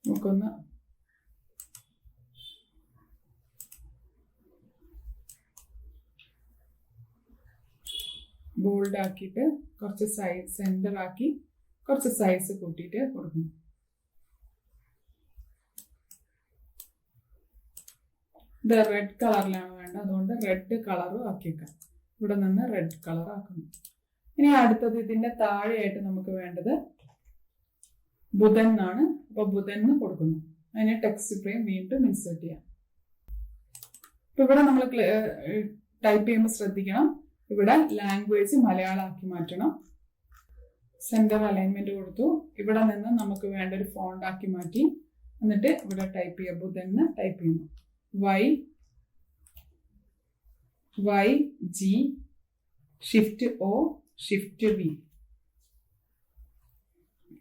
നമുക്കൊന്ന് ബോൾഡ് ആക്കിയിട്ട് കുറച്ച് സൈസ് സെന്റർ ആക്കി കുറച്ച് സൈസ് കൂട്ടിയിട്ട് കൊടുക്കുന്നു. ഇത് റെഡ് കളറിലാണ് വേണ്ടത്, അതുകൊണ്ട് റെഡ് കളറും ആക്കിയേക്കാം. ഇവിടെ നിന്ന് റെഡ് കളർ ആക്കുന്നു. ഇനി അടുത്തത് ഇതിന്റെ താഴെയായിട്ട് നമുക്ക് വേണ്ടത് ബുധൻ എന്നാണ്. അപ്പൊ ബുധൻ കൊടുക്കുന്നു. അതിനെ ടെക്സ്റ്റ് ഫ്രെയിം വീണ്ടും ഇൻസേർട്ട് ചെയ്യാം. ഇപ്പൊ ഇവിടെ നമ്മൾ ടൈപ്പ് ചെയ്യുമ്പോൾ ശ്രദ്ധിക്കണം, ഇവിടെ ലാംഗ്വേജ് മലയാളം ആക്കി മാറ്റണം. സെന്റർ അലൈൻമെന്റ് കൊടുത്തു. ഇവിടെ നിന്ന് നമുക്ക് വേണ്ട ഒരു ഫോണ്ട് ആക്കി മാറ്റി. എന്നിട്ട് ഇവിടെ ടൈപ്പ് ചെയ്യുക. ബുധൻ ടൈപ്പ് ചെയ്യുന്നു. YG shift O shift V.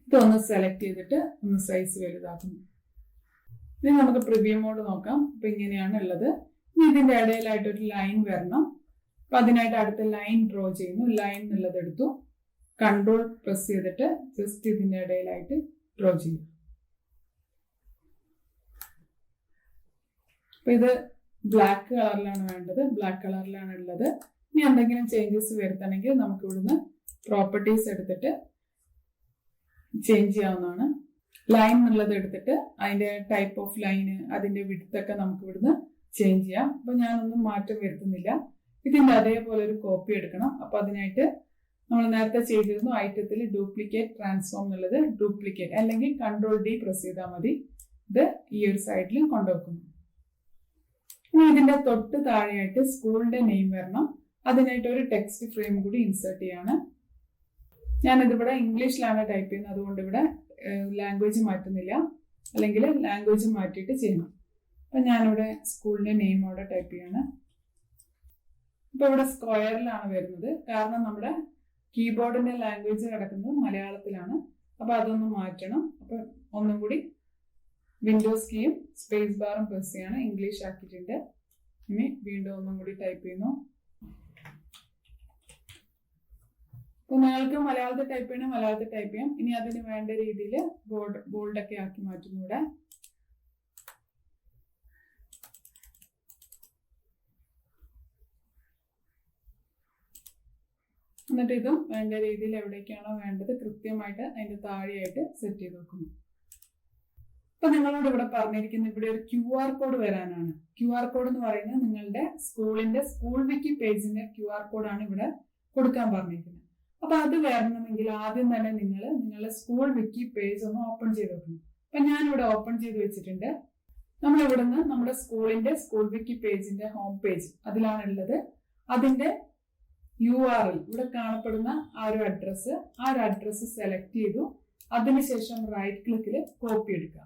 ഇതൊന്ന് സെലക്ട് ചെയ്തിട്ട് ഒന്ന് സൈസ് വലുതാക്കുന്നു. ഇനി നമുക്ക് പ്രിവ്യൂ മോഡ് നോക്കാം. അപ്പൊ ഇങ്ങനെയാണ് ഉള്ളത്. ഇനി ഇതിന്റെ ഇടയിലായിട്ട് ഒരു ലൈൻ വരണം. അപ്പൊ അതിനായിട്ട് അടുത്ത ലൈൻ ഡ്രോ ചെയ്യുന്നു. ലൈൻ എന്നുള്ളത് എടുത്തു. കൺട്രോൾ പ്രസ് ചെയ്തിട്ട് ജസ്റ്റ് ഇതിന്റെ ഇടയിലായിട്ട് ഡ്രോ ചെയ്യും. അപ്പൊ ഇത് ബ്ലാക്ക് കളറിലാണ് വേണ്ടത്. ബ്ലാക്ക് കളറിലാണ് ഉള്ളത്. ഇനി എന്തെങ്കിലും ചേഞ്ചസ് വരുത്തണമെങ്കിൽ നമുക്ക് ഇവിടുന്ന് പ്രോപ്പർട്ടീസ് എടുത്തിട്ട് ചേഞ്ച് ചെയ്യാവുന്നതാണ്. ലൈൻ എന്നുള്ളത് എടുത്തിട്ട് അതിന്റെ ടൈപ്പ് ഓഫ് ലൈന്, അതിന്റെ വിഡ്ത്ത് ഒക്കെ നമുക്ക് ഇവിടുന്ന് ചേഞ്ച് ചെയ്യാം. അപ്പൊ ഞാനൊന്നും മാറ്റം വരുത്തുന്നില്ല. ഇതിന്റെ അതേപോലെ ഒരു കോപ്പി എടുക്കണം. അപ്പൊ അതിനായിട്ട് നമ്മൾ നേരത്തെ ചെയ്തിരുന്നു ഐറ്റത്തിൽ ഡ്യൂപ്ലിക്കേറ്റ് ട്രാൻസ്ഫോം എന്നുള്ളത് ഡ്യൂപ്ലിക്കേറ്റ് അല്ലെങ്കിൽ Ctrl D പ്രസ് ചെയ്താൽ മതി. ഇത് ഈ ഒരു സൈഡിൽ കൊണ്ടുവെക്കുന്നു. ഇനി ഇതിന്റെ തൊട്ട് താഴെയായിട്ട് സ്കൂളിന്റെ നെയിം വരണം. അതിനായിട്ട് ഒരു ടെക്സ്റ്റ് ഫ്രെയിം കൂടി ഇൻസേർട്ട് ചെയ്യാണ്. ഞാനിതിവിടെ ഇംഗ്ലീഷിലാണ് ടൈപ്പ് ചെയ്യുന്നത്, അതുകൊണ്ട് ഇവിടെ ലാംഗ്വേജ് മാറ്റുന്നില്ല. അല്ലെങ്കിൽ ലാംഗ്വേജ് മാറ്റിയിട്ട് ചെയ്യണം. അപ്പൊ ഞാനിവിടെ സ്കൂളിന്റെ നെയിം അവിടെ ടൈപ്പ് ചെയ്യാണ്. ഇപ്പൊ ഇവിടെ സ്ക്വയറിലാണ് വരുന്നത്, കാരണം നമ്മുടെ കീബോർഡിന്റെ ലാംഗ്വേജ് കിടക്കുന്നത് മലയാളത്തിലാണ്. അപ്പൊ അതൊന്ന് മാറ്റണം. അപ്പൊ ഒന്നും കൂടി വിൻഡോസ് കീയും സ്പേസ് ബാറും പ്രസ് ചെയ്യാണ്. ഇംഗ്ലീഷ് ആക്കിയിട്ടുണ്ട്. ഇനി വീണ്ടും ഒന്നും കൂടി ടൈപ്പ് ചെയ്യുന്നു. അപ്പൊ നിങ്ങൾക്ക് മലയാളത്തിൽ ടൈപ്പ് ചെയ്യണം, മലയാളത്തിൽ ടൈപ്പ് ചെയ്യാം. ഇനി അതിന് വേണ്ട രീതിയിൽ ബോൾഡൊക്കെ ആക്കി മാറ്റുന്നു ഇവിടെ. എന്നിട്ട് ഇതും വേണ്ട രീതിയിൽ എവിടേക്കാണോ വേണ്ടത് കൃത്യമായിട്ട് അതിന്റെ താഴെയായിട്ട് സെറ്റ് ചെയ്ത് വെക്കുന്നു. അപ്പൊ നിങ്ങളോട് ഇവിടെ പറഞ്ഞിരിക്കുന്നത് ഇവിടെ ഒരു QR കോഡ് വരാനാണ്. QR കോഡ് എന്ന് പറയുന്നത് നിങ്ങളുടെ സ്കൂളിന്റെ സ്കൂൾ വിക്കി പേജിന്റെ QR കോഡാണ് ഇവിടെ കൊടുക്കാൻ പറഞ്ഞിരിക്കുന്നത്. അപ്പൊ അത് വരണമെങ്കിൽ ആദ്യം തന്നെ നിങ്ങൾ നിങ്ങളുടെ സ്കൂൾ വിക്കി പേജ് ഒന്ന് ഓപ്പൺ ചെയ്ത് വെക്കണം. അപ്പൊ ഞാൻ ഇവിടെ ഓപ്പൺ ചെയ്ത് വെച്ചിട്ടുണ്ട്. നമ്മൾ ഇവിടുന്ന് നമ്മുടെ സ്കൂളിന്റെ സ്കൂൾ വിക്കി പേജിന്റെ ഹോം പേജ് അതിലാണ് ഉള്ളത്. അതിന്റെ URL ഇവിടെ കാണപ്പെടുന്ന ആ ഒരു അഡ്രസ്സ് സെലക്ട് ചെയ്തു. അതിനുശേഷം റൈറ്റ് ക്ലിക്കിൽ കോപ്പി എടുക്കുക.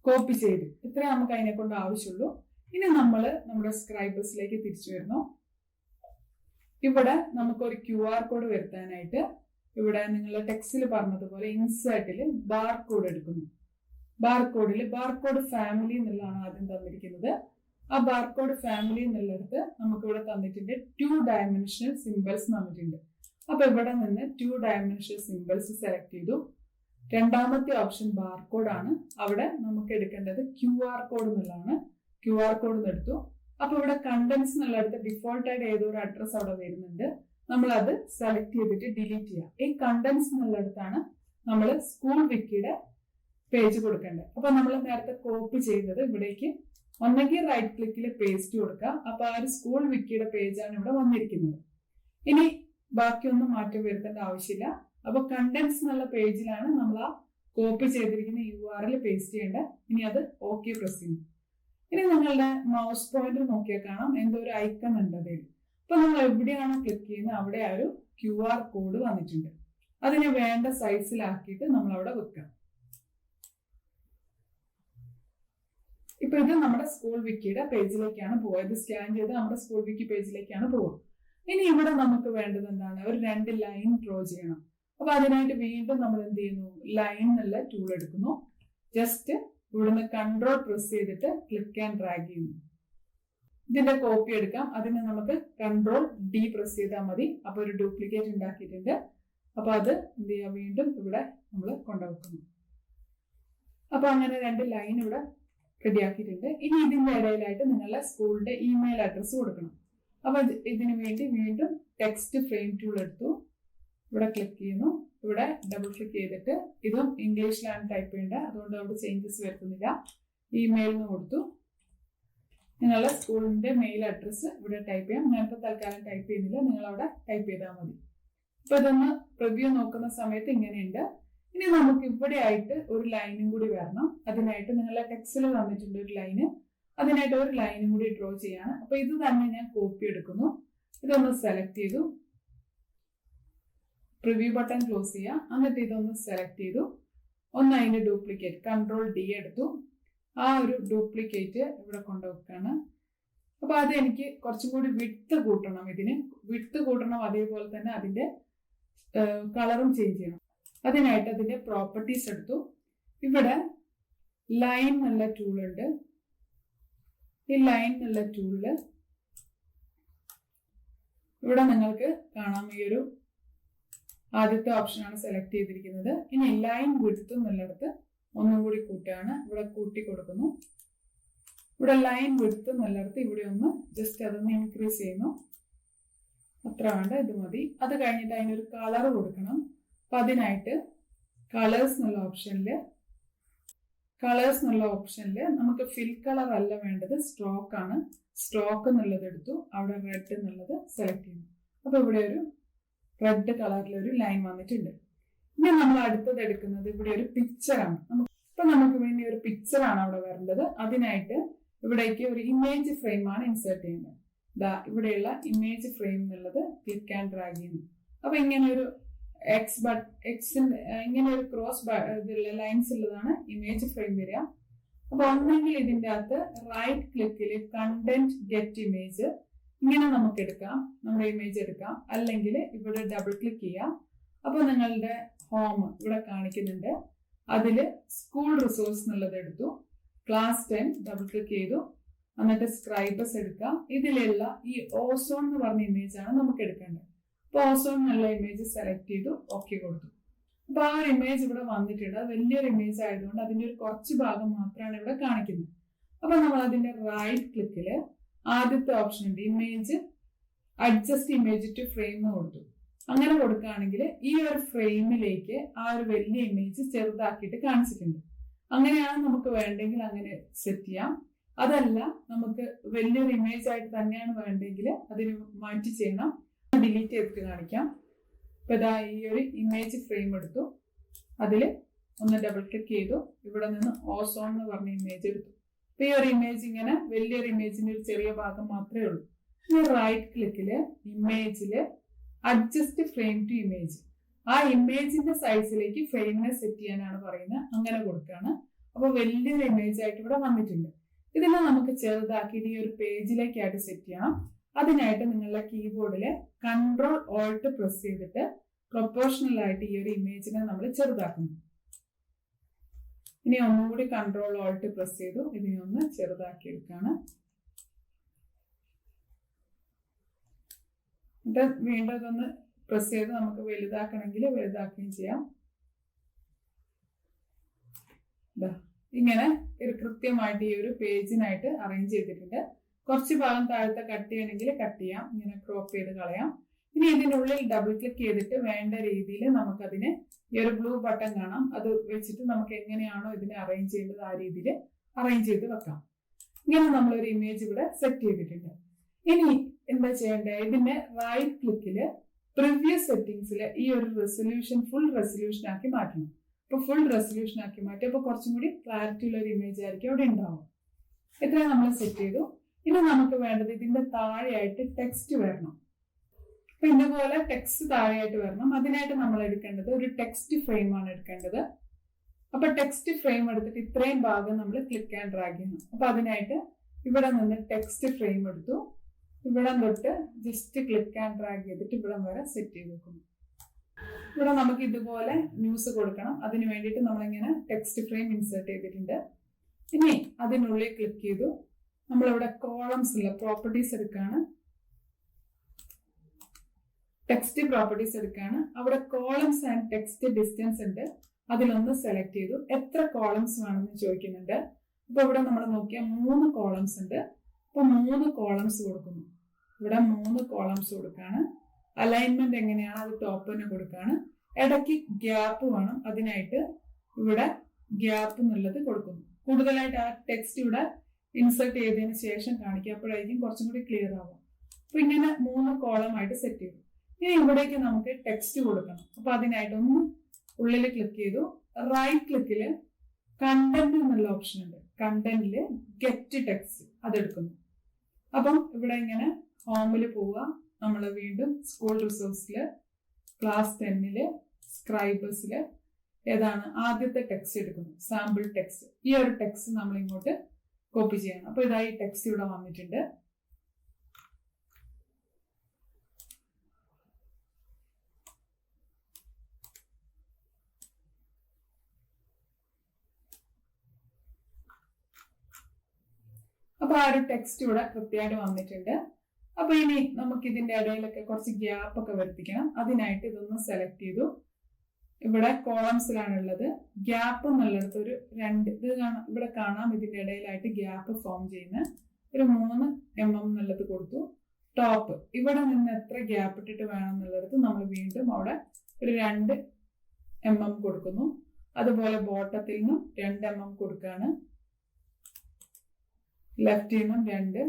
കോപ്പി ചെയ്തു. ഇത്രേ നമുക്ക് അതിനെ കൊണ്ട് ആവശ്യമുള്ളൂ. ഇനി നമ്മൾ നമ്മുടെ സ്ക്രൈബേഴ്സിലേക്ക് തിരിച്ചു വരുന്നു. ഇവിടെ നമുക്കൊരു QR കോഡ് വരുത്താനായിട്ട് ഇവിടെ നിങ്ങളുടെ ടെക്സ്റ്റിൽ പറഞ്ഞതുപോലെ ഇൻസേർട്ടിൽ ബാർകോഡ് എടുക്കുന്നു. ബാർകോഡ് ഫാമിലി എന്നുള്ളതാണ് ആദ്യം തന്നിരിക്കുന്നത്. ആ ബാർകോഡ് ഫാമിലി എന്നുള്ളിടത്ത് നമുക്ക് ഇവിടെ തന്നിട്ടുണ്ട് 2 ഡയമെൻഷണൽ സിംബൽസ് തന്നിട്ടുണ്ട്. അപ്പൊ ഇവിടെ നിന്ന് 2 ഡയമെൻഷണൽ സിംബൽസ് സെലക്ട് ചെയ്തു. രണ്ടാമത്തെ ഓപ്ഷൻ ബാർകോഡ് ആണ്. അവിടെ നമുക്ക് എടുക്കേണ്ടത് QR കോഡ് എന്നുള്ളതാണ്. QR കോഡ് എടുത്തു. അപ്പൊ ഇവിടെ കണ്ടൻസ് എന്നുള്ളിടത്ത് ഡിഫോൾട്ട് ആയിട്ട് ഏതോ ഒരു അഡ്രസ് അവിടെ വരുന്നുണ്ട്. നമ്മൾ അത് സെലക്ട് ചെയ്തിട്ട് ഡിലീറ്റ് ചെയ്യാം. ഈ കണ്ടൻസ് എന്നുള്ളിടത്താണ് നമ്മൾ സ്കൂൾ വിക്കിയുടെ പേജ് കൊടുക്കേണ്ടത്. അപ്പൊ നമ്മൾ നേരത്തെ കോപ്പി ചെയ്തത് ഇവിടേക്ക് ഒന്നെങ്കിൽ റൈറ്റ് ക്ലിക്കിൽ പേസ്റ്റ് കൊടുക്കുക. അപ്പൊ ആ ഒരു സ്കൂൾ വിക്കിയുടെ പേജാണ് ഇവിടെ വന്നിരിക്കുന്നത്. ഇനി ബാക്കിയൊന്നും മാറ്റം വരുത്തേണ്ട ആവശ്യമില്ല. അപ്പൊ കണ്ടൻസ് എന്നുള്ള പേജിലാണ് നമ്മൾ ആ കോപ്പി ചെയ്തിരിക്കുന്ന URL പേസ്റ്റ് ചെയ്യേണ്ടത്. ഇനി അത് ഓക്കെ പ്രസ് ചെയ്യുന്നു. ഇനി നിങ്ങളുടെ മൗസ് പോയിന്റർ നോക്കിയാൽ കാണാം എന്തോ ഒരു ഐക്കൺ ഉണ്ട് അതിൽ. അപ്പൊ നമ്മൾ എവിടെയാണോ ക്ലിക്ക് ചെയ്യുന്നത് അവിടെ ആ ഒരു QR കോഡ് വന്നിട്ടുണ്ട്. അതിനെ വേണ്ട സൈസിലാക്കിയിട്ട് നമ്മൾ അവിടെ വെക്കാം. ഇപ്പൊ ഇത് നമ്മുടെ സ്കൂൾ വിക്കിയുടെ പേജിലേക്കാണ് പോവുക. ഇത് സ്കാൻ ചെയ്ത് നമ്മുടെ സ്കൂൾ വിക്കി പേജിലേക്കാണ് പോവുക. ഇനി ഇവിടെ നമുക്ക് വേണ്ടത് എന്താണ്? ഒരു 2 ലൈൻ ഡ്രോ ചെയ്യണം. അപ്പൊ അതിനായിട്ട് വീണ്ടും നമ്മൾ എന്ത് ചെയ്യുന്നു? ലൈൻ എന്നുള്ള ടൂൾ എടുക്കുന്നു. ജസ്റ്റ് ഇവിടുന്ന് കൺട്രോൾ പ്രസ് ചെയ്തിട്ട് ക്ലിക്ക് ആൻഡ് ഡ്രാഗ് ചെയ്യുന്നു. ഇതിന്റെ കോപ്പി എടുക്കാം. അതിന് നമുക്ക് കൺട്രോൾ D പ്രസ് ചെയ്താൽ മതി. അപ്പൊ ഒരു ഡ്യൂപ്ലിക്കേറ്റ് ഉണ്ടാക്കിയിട്ടുണ്ട്. അപ്പൊ അത് എന്ത് ചെയ്യാം? വീണ്ടും ഇവിടെ നമ്മൾ കൊണ്ടുവെക്കുന്നു. അപ്പൊ അങ്ങനെ 2 ലൈൻ ഇവിടെ റെഡിയാക്കിയിട്ടുണ്ട്. ഇനി ഇതിന്റെ ഇടയിലായിട്ട് നിങ്ങളുടെ സ്കൂളിന്റെ ഇമെയിൽ അഡ്രസ് കൊടുക്കണം. അപ്പൊ ഇതിനു വേണ്ടി വീണ്ടും ടെക്സ്റ്റ് ഫ്രെയിം ടൂൾ എടുത്തു. ഇവിടെ ക്ലിക്ക് ചെയ്യുന്നു. ഇവിടെ ഡബിൾ ക്ലിക്ക് ചെയ്തിട്ട് ഇതും ഇംഗ്ലീഷിലാണ് ടൈപ്പ് ചെയ്യേണ്ടത്. അതുകൊണ്ട് അവിടെ ചേഞ്ചസ് വരുത്തുന്നില്ല. ഇമെയിലിന് കൊടുത്തു. നിങ്ങളുടെ സ്കൂളിന്റെ മെയിൽ അഡ്രസ്സ് ഇവിടെ ടൈപ്പ് ചെയ്യാം. ഞാനിപ്പോൾ തൽക്കാലം ടൈപ്പ് ചെയ്യുന്നില്ല. നിങ്ങൾ അവിടെ ടൈപ്പ് ചെയ്താൽ മതി. അപ്പൊ ഇതൊന്ന് പ്രിവ്യൂ നോക്കുന്ന സമയത്ത് ഇങ്ങനെയുണ്ട്. ഇനി നമുക്ക് ഇവിടെ ആയിട്ട് ഒരു ലൈനും കൂടി വരണം. അതിനായിട്ട് നിങ്ങളുടെ ടെക്സ്റ്റിൽ തന്നിട്ടുണ്ട് ഒരു ലൈന്. അതിനായിട്ട് ഒരു ലൈനും കൂടി ഡ്രോ ചെയ്യാണ്. അപ്പൊ ഇത് തന്നെ ഞാൻ കോപ്പി എടുക്കുന്നു. ഇതൊന്ന് സെലക്ട് ചെയ്തു. പ്രിവ്യൂ ബട്ടൺ ക്ലോസ് ചെയ്യാം. എന്നിട്ട് ഇതൊന്ന് സെലക്ട് ചെയ്തു. ഒന്ന് അതിന്റെ ഡ്യൂപ്ലിക്കേറ്റ് കൺട്രോൾ D എടുത്തു. ആ ഒരു ഡ്യൂപ്ലിക്കേറ്റ് ഇവിടെ കൊണ്ടുവെക്കാണ്. അപ്പൊ അത് എനിക്ക് കുറച്ചും കൂടി വിഡ്ത്ത് കൂട്ടണം. ഇതിന് വിഡ്ത്ത് കൂട്ടണം. അതേപോലെ തന്നെ അതിന്റെ കളറും ചേഞ്ച് ചെയ്യണം. അതിനായിട്ട് അതിന്റെ പ്രോപ്പർട്ടീസ് എടുത്തു. ഇവിടെ ലൈൻ എന്നുള്ള ടൂൾ ഉണ്ട്. ഈ ലൈൻ എന്നുള്ള ടൂളില് ഇവിടെ നിങ്ങൾക്ക് കാണാം ഈ ഒരു ആദ്യത്തെ ഓപ്ഷനാണ് സെലക്ട് ചെയ്തിരിക്കുന്നത്. ഇനി ലൈൻ വിഡ്ത്ത് എന്നുള്ളിടത്ത് ഒന്നും കൂടി കൂട്ടുകയാണ്. ഇവിടെ കൂട്ടി കൊടുക്കുന്നു. ഇവിടെ ലൈൻ വിഡ്ത്ത് എന്നുള്ളിടത്ത് ഇവിടെ ഒന്ന് ജസ്റ്റ് അതൊന്ന് ഇൻക്രീസ് ചെയ്യുന്നു. അത്ര വേണ്ട, ഇത് മതി. അത് കഴിഞ്ഞിട്ട് അതിനൊരു കളർ കൊടുക്കണം. അപ്പൊ അതിനായിട്ട് കളേഴ്സ് എന്നുള്ള ഓപ്ഷനിൽ നമുക്ക് ഫിൽ കളർ അല്ല വേണ്ടത്, സ്ട്രോക്ക് ആണ്. സ്ട്രോക്ക് എന്നുള്ളത് എടുത്തു. അവിടെ റെഡ് എന്നുള്ളത് സെലക്ട് ചെയ്യുന്നു. അപ്പൊ ഇവിടെ ഒരു റെഡ് കളറിലൊരു ലൈൻ വന്നിട്ടുണ്ട്. ഇനി നമ്മൾ അടുത്തത് എടുക്കുന്നത് ഇവിടെ ഒരു പിക്ചറാണ്. ഇപ്പൊ നമുക്ക് വേണ്ടി ഒരു പിക്ചറാണ് അവിടെ വരേണ്ടത്. അതിനായിട്ട് ഇവിടേക്ക് ഒരു ഇമേജ് ഫ്രെയിം ആണ് ഇൻസേർട്ട് ചെയ്യുന്നത്. ഇവിടെയുള്ള ഇമേജ് ഫ്രെയിം എന്നുള്ളത് ക്ലിക്ക് ആൻഡ് ഡ്രാഗ് ചെയ്യുന്നു. അപ്പൊ ഇങ്ങനെ ഒരു ഇങ്ങനെ ഒരു ക്രോസ് ലൈൻസ് ഉള്ളതാണ് ഇമേജ് ഫ്രെയിം വരിക. അപ്പൊ ഒന്നെങ്കിൽ ഇതിന്റെ അകത്ത് റൈറ്റ് ക്ലിക്കിൽ കണ്ടന്റ് ഗെറ്റ് ഇമേജ്, ഇങ്ങനെ നമുക്ക് എടുക്കാം, നമ്മുടെ ഇമേജ് എടുക്കാം, അല്ലെങ്കിൽ ഇവിടെ ഡബിൾ ക്ലിക്ക് ചെയ്യാം. അപ്പോൾ നിങ്ങളുടെ ഹോം ഇവിടെ കാണിക്കുന്നുണ്ട്. അതിൽ സ്കൂൾ റിസോഴ്സ് എന്നുള്ളത് എടുത്തു, ക്ലാസ് 10 ഡബിൾ ക്ലിക്ക് ചെയ്തു, എന്നിട്ട് സ്ക്രൈബസ് എടുക്കാം. ഇതിലുള്ള ഈ ഓസോൺ എന്ന് പറഞ്ഞ ഇമേജ് ആണ് നമുക്ക് എടുക്കേണ്ടത്. അപ്പോൾ ഓസോൺ എന്നുള്ള ഇമേജ് സെലക്ട് ചെയ്തു, ഓക്കെ കൊടുത്തു. അപ്പൊ ആ ഒരു ഇമേജ് ഇവിടെ വന്നിട്ടുണ്ട്. അത് വലിയൊരു ഇമേജ് ആയതുകൊണ്ട് അതിന്റെ ഒരു കുറച്ച് ഭാഗം മാത്രമാണ് ഇവിടെ കാണിക്കുന്നത്. അപ്പൊ നമ്മൾ അതിന്റെ റൈറ്റ് ക്ലിക്കില് ആദ്യത്തെ ഓപ്ഷൻ ഉണ്ട്, image adjust image to frame കൊടുത്തു. അങ്ങനെ കൊടുക്കുകയാണെങ്കിൽ ഈ ഒരു ഫ്രെയിമിലേക്ക് ആ ഒരു വലിയ ഇമേജ് ചെറുതാക്കിയിട്ട് കാണിച്ചിട്ടുണ്ട്. അങ്ങനെയാണ് നമുക്ക് വേണ്ടെങ്കിൽ അങ്ങനെ സെറ്റ് ചെയ്യാം. അതല്ല നമുക്ക് വലിയൊരു ഇമേജ് ആയിട്ട് തന്നെയാണ് വേണ്ടെങ്കിൽ അതിന് മാറ്റി ചെയ്യണം. ഡിലീറ്റ് ചെയ്തിട്ട് കാണിക്കാം. അപ്പൊ ഇതാ ഈ ഒരു ഇമേജ് ഫ്രെയിം എടുത്തു, അതിൽ ഒന്ന് ഡബിൾ ക്ലിക്ക് ചെയ്തു, ഇവിടെ നിന്ന് ഓസോൺ എന്ന് പറഞ്ഞ ഇമേജ് എടുത്തു. അപ്പൊ ഈ ഒരു ഇമേജ് ഇങ്ങനെ വലിയൊരു ഇമേജിന്റെ ഒരു ചെറിയ ഭാഗം മാത്രമേ ഉള്ളൂ. ഈ റൈറ്റ് ക്ലിക്കില് ഇമേജില് അഡ്ജസ്റ്റ് ഫ്രെയിം ടു ഇമേജ്, ആ ഇമേജിന്റെ സൈസിലേക്ക് ഫ്രെയിമിനെ സെറ്റ് ചെയ്യാനാണ് പറയുന്നത്. അങ്ങനെ കൊടുക്കുകയാണ്. അപ്പൊ വലിയൊരു ഇമേജ് ആയിട്ട് ഇവിടെ വന്നിട്ടുണ്ട്. ഇതിനെ നമുക്ക് ചെറുതാക്കിയിട്ട് ഈ ഒരു പേജിലേക്കായിട്ട് സെറ്റ് ചെയ്യണം. അതിനായിട്ട് നിങ്ങളുടെ കീബോർഡില് Ctrl+Alt പ്രസ് ചെയ്തിട്ട് പ്രൊപ്പോർഷണൽ ആയിട്ട് ഈ ഒരു ഇമേജിനെ നമ്മൾ ചെറുതാക്കുന്നു. ഇനി ഒന്നുകൂടി Ctrl+Alt പ്രസ് ചെയ്തു ഇതിനെ ഒന്ന് ചെറുതാക്കി എടുക്കുകയാണ്. എന്നിട്ട് വീണ്ടും ഇതൊന്ന് പ്രസ് ചെയ്ത് നമുക്ക് വലുതാക്കണമെങ്കിൽ വലുതാക്കുകയും ചെയ്യാം. ഇങ്ങനെ ഒരു കൃത്യമായിട്ട് ഈ ഒരു പേജിനായിട്ട് അറേഞ്ച് ചെയ്തിട്ടുണ്ട്. കുറച്ച് ഭാഗം താഴത്തെ കട്ട് ചെയ്യണമെങ്കിൽ കട്ട് ചെയ്യാം, ഇങ്ങനെ ക്രോപ്പ് ചെയ്ത് കളയാം. ഇനി ഇതിനുള്ളിൽ ഡബിൾ ക്ലിക്ക് ചെയ്തിട്ട് വേണ്ട രീതിയിൽ നമുക്കതിന് ഈ ഒരു ബ്ലൂ ബട്ടൺ കാണാം, അത് വെച്ചിട്ട് നമുക്ക് എങ്ങനെയാണോ ഇതിനെ അറേഞ്ച് ചെയ്യേണ്ടത് ആ രീതിയിൽ അറേഞ്ച് ചെയ്ത് വെക്കാം. ഇങ്ങനെ നമ്മളൊരു ഇമേജ് ഇവിടെ സെറ്റ് ചെയ്തിട്ടുണ്ട്. ഇനി എന്താ ചെയ്യേണ്ടത്, ഇതിന്റെ റൈറ്റ് ക്ലിക്കില് പ്രിവ്യൂസ് സെറ്റിംഗ്സിൽ ഈ ഒരു റെസൊല്യൂഷൻ ഫുൾ റെസൊല്യൂഷൻ ആക്കി മാറ്റണം. അപ്പൊ ഫുൾ റെസൊല്യൂഷൻ ആക്കി മാറ്റി അപ്പൊ കുറച്ചും കൂടി ക്ലാരിറ്റി ഉള്ള ഒരു ഇമേജ് ആയിരിക്കും അവിടെ ഉണ്ടാവും. ഇത്രയും നമ്മൾ സെറ്റ് ചെയ്തു. ഇനി നമുക്ക് വേണ്ടത് ഇതിന്റെ താഴെയായിട്ട് ടെക്സ്റ്റ് വരണം. അപ്പൊ ഇതുപോലെ ടെക്സ്റ്റ് താഴെയായിട്ട് വരണം. അതിനായിട്ട് നമ്മൾ എടുക്കേണ്ടത് ഒരു ടെക്സ്റ്റ് ഫ്രെയിം ആണ് എടുക്കേണ്ടത്. അപ്പൊ ടെക്സ്റ്റ് ഫ്രെയിം എടുത്തിട്ട് ഇത്രയും ഭാഗം നമ്മൾ ക്ലിക്ക് ആൻഡ് ഡ്രാഗ് ചെയ്യണം. അപ്പൊ അതിനായിട്ട് ഇവിടെ നിന്ന് ടെക്സ്റ്റ് ഫ്രെയിം എടുത്തു, ഇവിടെ തൊട്ട് ജസ്റ്റ് ക്ലിക്ക് ആൻഡ് ഡ്രാഗ് ചെയ്തിട്ട് ഇവിടെ വരെ സെറ്റ് ചെയ്ത് വെക്കുന്നു. ഇവിടെ നമുക്ക് ഇതുപോലെ ന്യൂസ് കൊടുക്കണം. അതിന് വേണ്ടിയിട്ട് നമ്മളിങ്ങനെ ടെക്സ്റ്റ് ഫ്രെയിം ഇൻസേർട്ട് ചെയ്തിട്ടുണ്ട്. ഇനി അതിനുള്ളിൽ ക്ലിക്ക് ചെയ്തു, നമ്മളിവിടെ കോളംസ് ഉള്ള പ്രോപ്പർട്ടീസ് എടുക്കുകയാണ്, ടെക്സ്റ്റ് പ്രോപ്പർട്ടീസ് എടുക്കുകയാണ്. അവിടെ കോളംസ് ആൻഡ് ടെക്സ്റ്റ് ഡിസ്റ്റൻസ് ഉണ്ട്, അതിലൊന്ന് സെലക്ട് ചെയ്തു. എത്ര കോളംസ് വേണമെന്ന് ചോദിക്കുന്നുണ്ട്. അപ്പൊ ഇവിടെ നമ്മൾ നോക്കിയാൽ 3 കോളംസ് ഉണ്ട്. അപ്പൊ 3 കോളംസ് കൊടുക്കുന്നു. ഇവിടെ 3 കോളംസ് കൊടുക്കുകയാണ്. അലൈൻമെന്റ് എങ്ങനെയാണ്, അത് ടോപ്പ് തന്നെ കൊടുക്കുകയാണ്. ഇടയ്ക്ക് ഗ്യാപ്പ് വേണം, അതിനായിട്ട് ഇവിടെ ഗ്യാപ്പ് എന്നുള്ളത് കൊടുക്കുന്നു. കൂടുതലായിട്ട് ആ ടെക്സ്റ്റ് ഇവിടെ ഇൻസേർട്ട് ചെയ്തതിന് ശേഷം കാണിക്കുക, അപ്പോഴായിരിക്കും കുറച്ചും കൂടി ക്ലിയർ ആവും. അപ്പൊ ഇങ്ങനെ 3 കോളമായിട്ട് സെറ്റ് ചെയ്തു. ഇനി ഇവിടേക്ക് നമുക്ക് ടെക്സ്റ്റ് കൊടുക്കണം. അപ്പൊ അതിനായിട്ട് ഒന്ന് ഉള്ളിൽ ക്ലിക്ക് ചെയ്തു, റൈറ്റ് ക്ലിക്കില് കണ്ടന്റ് എന്നുള്ള ഓപ്ഷൻ ഉണ്ട്. കണ്ടന്റില് ഗെറ്റ് ടെക്സ്റ്റ് അതെടുക്കുന്നു. അപ്പം ഇവിടെ ഇങ്ങനെ ഹോമിൽ പോവുക, നമ്മൾ വീണ്ടും സ്കൂൾ റിസോഴ്സില് ക്ലാസ് 10 സ്ക്രൈബേഴ്സില് ഏതാണ് ആദ്യത്തെ ടെക്സ്റ്റ് എടുക്കുന്നു, സാമ്പിൾ ടെക്സ്റ്റ്. ഈ ഒരു ടെക്സ്റ്റ് നമ്മൾ ഇങ്ങോട്ട് കോപ്പി ചെയ്യണം. അപ്പൊ ഇതായി ടെക്സ്റ്റ് ഇവിടെ വന്നിട്ടുണ്ട്. അപ്പൊ ആ ഒരു ടെക്സ്റ്റ് ഇവിടെ കൃത്യമായിട്ട് വന്നിട്ടുണ്ട്. അപ്പൊ ഇനി നമുക്ക് ഇതിന്റെ ഇടയിലൊക്കെ കുറച്ച് ഗ്യാപ്പ് ഒക്കെ വരുത്തിക്കണം. അതിനായിട്ട് ഇതൊന്ന് സെലക്ട് ചെയ്തു. ഇവിടെ കോളംസിലാണ് ഉള്ളത്. ഗ്യാപ്പ് എന്നുള്ളിടത്ത് ഒരു 2 ഇത് ഇവിടെ കാണാം. ഇതിന്റെ ഇടയിലായിട്ട് ഗ്യാപ്പ് ഫോം ചെയ്യുന്ന ഒരു 3 mm എന്നുള്ളത് കൊടുത്തു. ടോപ്പ് ഇവിടെ നിന്ന് എത്ര ഗ്യാപ്പ് ഇട്ടിട്ട് വേണം എന്നുള്ളിടത്ത് നമ്മൾ വീണ്ടും അവിടെ ഒരു 2 mm കൊടുക്കുന്നു. അതുപോലെ ബോട്ടത്തിൽ നിന്നും 2 mm കൊടുക്കുകയാണ്. ലെഫ്റ്റിൽ നിന്നും 2,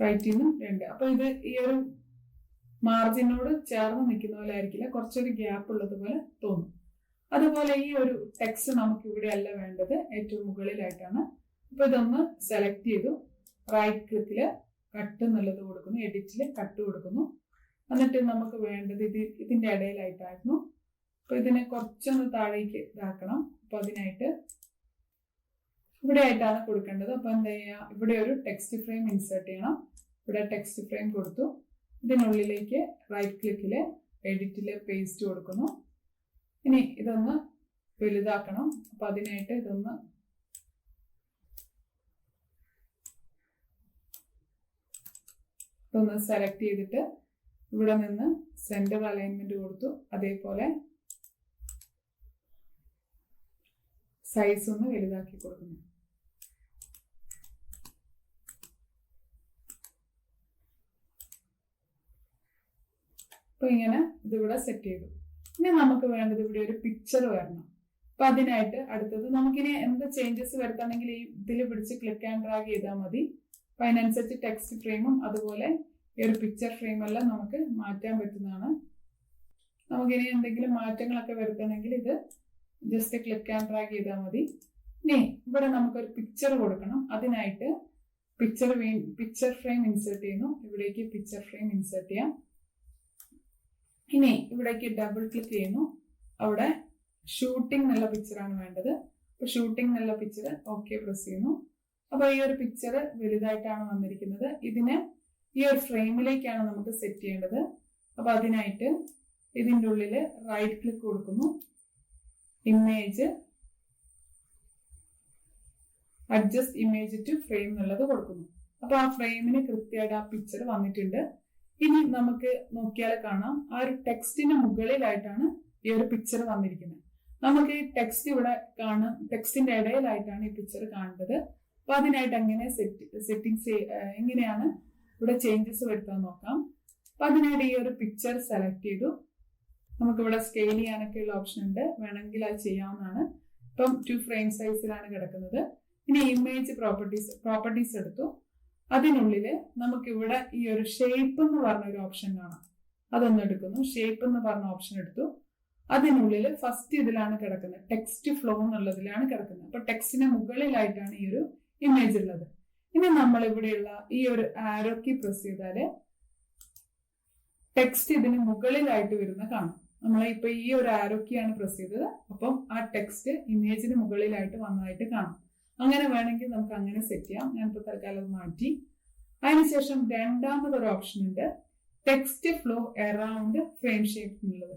റൈറ്റിൽ നിന്നും 2. അപ്പൊ ഇത് ഈ ഒരു മാർജിനോട് ചേർന്ന് നിൽക്കുന്ന പോലെ ആയിരിക്കില്ല, കുറച്ചൊരു ഗ്യാപ്പ് ഉള്ളതുപോലെ തോന്നും. അതുപോലെ ഈ ഒരു ടെക്സ്റ്റ് നമുക്ക് ഇവിടെ അല്ല വേണ്ടത്, ഏറ്റവും മുകളിലായിട്ടാണ്. അപ്പൊ ഇതൊന്ന് സെലക്ട് ചെയ്തു, റൈറ്റ് ക്ലിക്കില് കട്ട് എന്നുള്ളത് കൊടുക്കുന്നു, എഡിറ്റില് കട്ട് കൊടുക്കുന്നു. എന്നിട്ട് നമുക്ക് വേണ്ടത് ഇതിന്റെ ഇടയിലായിട്ടായിരുന്നു. അപ്പൊ ഇതിനെ കുറച്ചൊന്ന് താഴേക്ക് ഇതാക്കണം. അപ്പൊ അതിനായിട്ട് ഇവിടെ ആയിട്ടാണ് കൊടുക്കേണ്ടത്. അപ്പൊ എന്താ ചെയ്യുക, ഇവിടെ ഒരു ടെക്സ്റ്റ് ഫ്രെയിം ഇൻസേർട്ട് ചെയ്യണം. ഇവിടെ ടെക്സ്റ്റ് ഫ്രെയിം കൊടുത്തു. ഇതിനുള്ളിലേക്ക് റൈറ്റ് ക്ലിക്കില് എഡിറ്റില് പേസ്റ്റ് കൊടുക്കുന്നു. ഇനി ഇതൊന്ന് വലുതാക്കണം. അപ്പൊ അതിനായിട്ട് ഇതൊന്ന് സെലക്ട് ചെയ്തിട്ട് ഇവിടെ നിന്ന് സെന്റർ അലൈൻമെന്റ് കൊടുത്തു. അതേപോലെ സൈസ് ഒന്ന് വലുതാക്കി കൊടുക്കുന്നു. അപ്പൊ ഇങ്ങനെ ഇതിവിടെ സെറ്റ് ചെയ്തു. ഇനി നമുക്ക് വേണ്ടത് ഇവിടെ ഒരു പിക്ചർ വരണം. അപ്പൊ അതിനായിട്ട് അടുത്തത് നമുക്കിനി എന്ത് ചേഞ്ചസ് വരുത്തണമെങ്കിൽ ഈ ഇതിൽ പിടിച്ച് ക്ലിക്ക് ആൻഡ് ഡ്രാഗ് ചെയ്താൽ മതി. അപ്പൊ അതിനനുസരിച്ച് ടെക്സ്റ്റ് ഫ്രെയിമും അതുപോലെ ഈ ഒരു പിക്ചർ ഫ്രെയിം എല്ലാം നമുക്ക് മാറ്റാൻ പറ്റുന്നതാണ്. നമുക്കിനി എന്തെങ്കിലും മാറ്റങ്ങളൊക്കെ വരുത്തണമെങ്കിൽ ഇത് ജസ്റ്റ് ക്ലിക്ക് ആൻഡ് ഡ്രാഗ് ചെയ്താൽ മതി. ഇനി ഇവിടെ നമുക്കൊരു പിക്ചർ കൊടുക്കണം. അതിനായിട്ട് പിക്ചർ ഫ്രെയിം ഇൻസേർട്ട് ചെയ്യുന്നു. ഇവിടേക്ക് പിക്ചർ ഫ്രെയിം ഇൻസേർട്ട് ചെയ്യാം. ഇനി ഇവിടേക്ക് ഡബിൾ ക്ലിക്ക് ചെയ്യുന്നു. അവിടെ ഷൂട്ടിംഗ് എന്നുള്ള പിക്ചറാണ് വേണ്ടത്. അപ്പൊ ഷൂട്ടിംഗ് എന്നുള്ള പിക്ചർ ഓക്കെ പ്രസ് ചെയ്യുന്നു. അപ്പൊ ഈ ഒരു പിക്ചർ വലുതായിട്ടാണ് വന്നിരിക്കുന്നത്. ഇതിനെ ഈ ഒരു ഫ്രെയിമിലേക്കാണ് നമുക്ക് സെറ്റ് ചെയ്യേണ്ടത്. അപ്പൊ അതിനായിട്ട് ഇതിൻ്റെ ഉള്ളില് റൈറ്റ് ക്ലിക്ക് കൊടുക്കുന്നു. Image adjust image to frame എന്നുള്ളത് കൊടുക്കുന്നു. അപ്പൊ ആ ഫ്രെയിമിന് കൃത്യമായിട്ട് ആ പിക്ചർ വന്നിട്ടുണ്ട്. ഇനി നമുക്ക് നോക്കിയാൽ കാണാം ആ ഒരു ടെക്സ്റ്റിന് മുകളിലായിട്ടാണ് ഈ ഒരു പിക്ചർ വന്നിരിക്കുന്നത്. നമുക്ക് ഈ ടെക്സ്റ്റ് ഇവിടെ കാണാം, ടെക്സ്റ്റിന്റെ ഇടയിലായിട്ടാണ് ഈ പിക്ചർ കാണേണ്ടത്. അപ്പൊ അതിനായിട്ട് എങ്ങനെ സെറ്റിംഗ്സ് എങ്ങനെയാണ് ഇവിടെ ചേഞ്ചസ് വരുത്താൻ നോക്കാം. അപ്പൊ അതിനായിട്ട് ഈ ഒരു പിക്ചർ സെലക്ട് ചെയ്തു. നമുക്കിവിടെ സ്കെയിൽ ചെയ്യാനൊക്കെയുള്ള ഓപ്ഷൻ ഉണ്ട്, വേണമെങ്കിൽ അത് ചെയ്യാവുന്നതാണ്. ഇപ്പം 2 ഫ്രെയിം സൈസിലാണ് കിടക്കുന്നത്. ഇനി ഇമേജ് പ്രോപ്പർട്ടീസ് എടുത്തു. അതിനുള്ളില് നമുക്കിവിടെ ഈ ഒരു ഷേപ്പ് എന്ന് പറഞ്ഞ ഒരു ഓപ്ഷൻ കാണാം. അതൊന്ന് എടുക്കുന്നു. ഷേപ്പ് എന്ന് പറഞ്ഞ ഓപ്ഷൻ എടുത്തു. അതിനുള്ളില് ഫസ്റ്റ് ഇതിലാണ് കിടക്കുന്നത്, ടെക്സ്റ്റ് ഫ്ലോ എന്നുള്ളതിലാണ് കിടക്കുന്നത്. അപ്പൊ ടെക്സ്റ്റിന് മുകളിലായിട്ടാണ് ഈ ഒരു ഇമേജ് ഉള്ളത്. ഇനി നമ്മൾ ഇവിടെയുള്ള ഈ ഒരു ആരോ കീ പ്രസ് ചെയ്താല് ടെക്സ്റ്റ് ഇതിന് മുകളിലായിട്ട് വരുന്ന കാണാം. നമ്മൾ ഇപ്പൊ ഈ ഒരു ആരോ കീ ആണ് പ്രസ് ചെയ്തത്. അപ്പം ആ ടെക്സ്റ്റ് ഇമേജിന് മുകളിലായിട്ട് വന്നതായിട്ട് കാണാം. അങ്ങനെ വേണമെങ്കിൽ നമുക്ക് അങ്ങനെ സെറ്റ് ചെയ്യാം. ഞാനിപ്പോൾ തൽക്കാലം മാറ്റി. അതിനുശേഷം രണ്ടാമതൊരു ഓപ്ഷൻ ഉണ്ട്, text flow around frame shape എന്നുള്ളത്.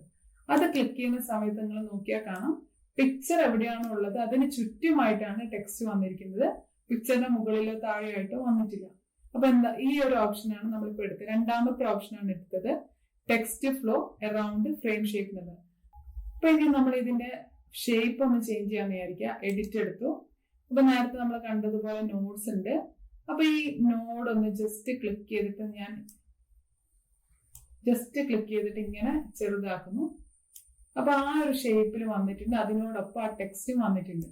അത് ക്ലിക്ക് ചെയ്യുന്ന സമയത്ത് നിങ്ങൾ നോക്കിയാൽ കാണാം പിക്ചർ എവിടെയാണോ ഉള്ളത് അതിന് ചുറ്റുമായിട്ടാണ് ടെക്സ്റ്റ് വന്നിരിക്കുന്നത്. പിക്ചറിന്റെ മുകളിലോ താഴെയായിട്ടോ വന്നിട്ടില്ല. അപ്പൊ എന്താ ഈ ഒരു ഓപ്ഷനാണ് നമ്മളിപ്പോൾ എടുത്തത്. രണ്ടാമത്തെ ഓപ്ഷനാണ് എടുത്തത്, text flow around frame shape എന്നുള്ളത്. അപ്പൊ ഇനി നമ്മൾ ഇതിന്റെ ഷേപ്പ് ഒന്ന് ചേഞ്ച് ചെയ്യാന്ന് വിചാരിക്കുക. എഡിറ്റ് എടുത്തു. അപ്പൊ നേരത്തെ നമ്മൾ കണ്ടതുപോലെ നോഡ്സ് ഉണ്ട്. അപ്പൊ ഈ നോഡ് ഒന്ന് ജസ്റ്റ് ക്ലിക്ക് ചെയ്തിട്ട് ഇങ്ങനെ ചെറുതാക്കുന്നു. അപ്പൊ ആ ഒരു ഷേപ്പിൽ വന്നിട്ടുണ്ട്. അതിനോടൊപ്പം ആ ടെക്സ്റ്റും വന്നിട്ടുണ്ട്.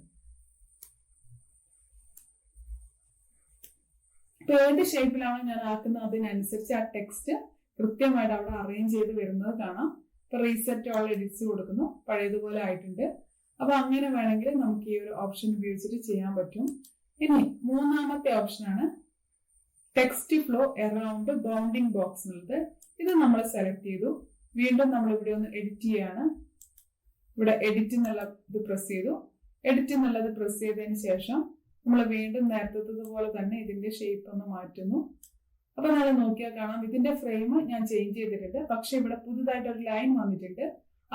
ഇപ്പൊ ഏത് ഷേപ്പിലാണോ ഞാൻ ആക്കുന്നത് അതിനനുസരിച്ച് ആ ടെക്സ്റ്റ് കൃത്യമായിട്ട് അവിടെ അറേഞ്ച് ചെയ്ത് വരുന്നത് കാണാം. ഇപ്പൊ റീസെറ്റ് ഓൾ എഡിറ്റ്സ് കൊടുക്കുന്നു. പഴയതുപോലെ ആയിട്ടുണ്ട്. അപ്പൊ അങ്ങനെ വേണമെങ്കിൽ നമുക്ക് ഈ ഒരു ഓപ്ഷൻ ഉപയോഗിച്ചിട്ട് ചെയ്യാൻ പറ്റും. ഇനി മൂന്നാമത്തെ ഓപ്ഷനാണ് text flow around bounding box എന്നുള്ളത്. ഇത് നമ്മൾ സെലക്ട് ചെയ്തു. വീണ്ടും നമ്മൾ ഇവിടെ ഒന്ന് എഡിറ്റ് ചെയ്യാണ്. ഇവിടെ എഡിറ്റ് എന്നുള്ള ഇത് പ്രസ് ചെയ്തു. എഡിറ്റ് എന്നുള്ളത് പ്രസ് ചെയ്തതിന് ശേഷം നമ്മൾ വീണ്ടും നേരത്തതുപോലെ തന്നെ ഇതിന്റെ ഷേപ്പ് ഒന്ന് മാറ്റുന്നു. അപ്പൊ നമ്മൾ നോക്കിയാൽ കാണാം ഇതിന്റെ ഫ്രെയിം ഞാൻ ചേഞ്ച് ചെയ്തിട്ടുണ്ട്. പക്ഷെ ഇവിടെ പുതുതായിട്ട് ഒരു ലൈൻ വന്നിട്ടുണ്ട്.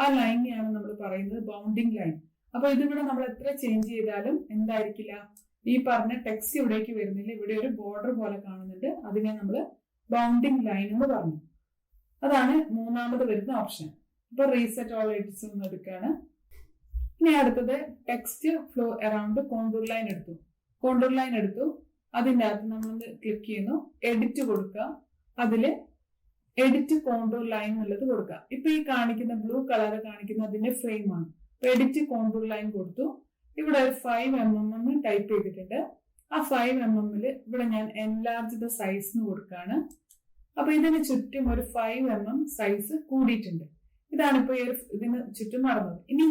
ആ ലൈനെയാണ് നമ്മൾ പറയുന്നത് ബൗണ്ടിങ് ലൈൻ. അപ്പൊ ഇതിവിടെ നമ്മൾ എത്ര ചേഞ്ച് ചെയ്താലും എന്തായിരിക്കില്ല, ഈ പറഞ്ഞ ടെക്സ്റ്റ് ഇവിടേക്ക് വരുന്നില്ല. ഇവിടെ ഒരു ബോർഡർ പോലെ കാണുന്നുണ്ട്. അതിനെ നമ്മൾ ബൗണ്ടിങ് ലൈൻ എന്ന് പറഞ്ഞു. അതാണ് മൂന്നാമത് വരുന്ന ഓപ്ഷൻ. ഇപ്പൊ റീസെറ്റ് ഓൾ എഡിറ്റ്സ് ഒന്ന് എടുക്കുകയാണ്. ഇനി അടുത്തത് text flow around contour line എടുത്തു. കോണ്ടൂർ ലൈൻ എടുത്തു. അതിൻ്റെ അകത്ത് നമ്മളൊന്ന് ക്ലിക്ക് ചെയ്യുന്നു. എഡിറ്റ് കൊടുക്കുക. അതില് എഡിറ്റ് കോണ്ടൂർ ലൈൻ എന്നുള്ളത് കൊടുക്കുക. ഇപ്പൊ ഈ കാണിക്കുന്ന ബ്ലൂ കളർ കാണിക്കുന്ന അതിന്റെ ഫ്രെയിം ആണ്. അപ്പൊ എഡിറ്റ് കോണ്ടൂർ ലൈൻ കൊടുത്തു. ഇവിടെ ഒരു 5 mm ടൈപ്പ് ചെയ്തിട്ടുണ്ട്. ആ 5 mm ഇവിടെ ഞാൻ എൻലാർജ് ദ സൈസ് എന്ന് കൊടുക്കുകയാണ്. അപ്പൊ ഇതിന് ചുറ്റും ഒരു 5 mm സൈസ് കൂടിയിട്ടുണ്ട്. ഇതാണ് ഇപ്പൊ ഇതിന് ചുറ്റും നടന്നത്. ഇനി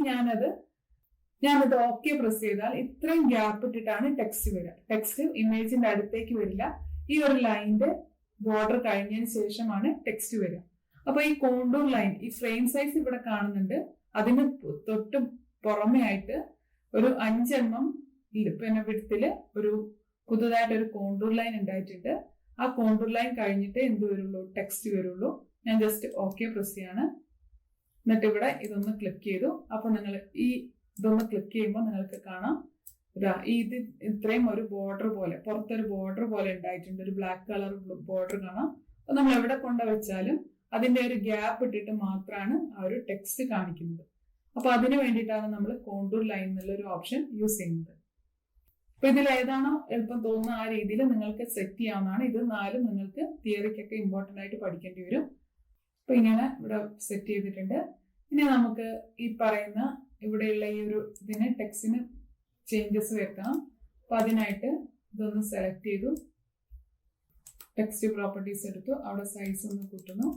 ഞാനത് ഓക്കെ പ്രസ് ചെയ്താൽ ഇത്രയും ഗ്യാപ്പ് ഇട്ടിട്ടാണ് ടെക്സ്റ്റ് വരിക. ടെക്സ്റ്റ് ഇമേജിന്റെ അടുത്തേക്ക് വരില്ല. ഈ ഒരു ലൈനിന്റെ ബോർഡർ കഴിഞ്ഞതിന് ശേഷമാണ് ടെക്സ്റ്റ് വരിക. അപ്പൊ ഈ കോണ്ടൂർ ലൈൻ, ഈ ഫ്രെയിം സൈസ് ഇവിടെ കാണുന്നുണ്ട്. അതിന് തൊട്ട് പുറമെ ആയിട്ട് ഒരു 5 mm പിന്നെ വിഡ്ത്തില് ഒരു പുതുതായിട്ട് ഒരു കോണ്ടൂർ ലൈൻ ഉണ്ടായിട്ടുണ്ട്. ആ കോണ്ടൂർ ലൈൻ കഴിഞ്ഞിട്ട് എന്ത് വരുള്ളൂ, ടെക്സ്റ്റ് വരുള്ളൂ. ഞാൻ ജസ്റ്റ് ഓക്കെ പ്രസ് ചെയ്യാണ്. എന്നിട്ട് ഇവിടെ ഇതൊന്ന് ക്ലിക്ക് ചെയ്തു. അപ്പൊ നിങ്ങൾ ഇതൊന്ന് ക്ലിക്ക് ചെയ്യുമ്പോൾ നിങ്ങൾക്ക് കാണാം ഇത് ഇത്രയും ഒരു ബോർഡർ പോലെ, പുറത്തൊരു ബോർഡർ പോലെ ഉണ്ടായിട്ടുണ്ട്, ഒരു ബ്ലാക്ക് കളർ ബോർഡർ കാണാം. അപ്പൊ നമ്മൾ എവിടെ കൊണ്ടുവച്ചാലും അതിന്റെ ഒരു ഗ്യാപ്പ് ഇട്ടിട്ട് മാത്രമാണ് ആ ഒരു ടെക്സ്റ്റ് കാണിക്കുന്നത്. അപ്പൊ അതിന് വേണ്ടിയിട്ടാണ് നമ്മൾ കോണ്ടൂർ ലൈൻ എന്നുള്ള ഒരു ഓപ്ഷൻ യൂസ് ചെയ്യുന്നത്. അപ്പൊ ഇതിൽ ഏതാണോ എളുപ്പം തോന്നുന്ന ആ രീതിയിൽ നിങ്ങൾക്ക് സെറ്റ് ചെയ്യാവുന്നതാണ്. ഇത് 4 നിങ്ങൾക്ക് തിയറിക്കൊക്കെ ഇമ്പോർട്ടന്റ് ആയിട്ട് പഠിക്കേണ്ടി വരും. അപ്പൊ ഇങ്ങനെ ഇവിടെ സെറ്റ് ചെയ്തിട്ടുണ്ട്. ഇനി നമുക്ക് ഈ പറയുന്ന ഇവിടെയുള്ള ഈ ഒരു ഇതിന് ടെക്സ്റ്റിന് ചേഞ്ചസ് വരുത്തണം. അപ്പൊ അതിനായിട്ട് ഇതൊന്ന് സെലക്ട് ചെയ്തു, ടെക്സ്റ്റ് പ്രോപ്പർട്ടീസ് എടുത്തു, അവിടെ സൈസ് ഒന്ന് കൂട്ടുന്നു.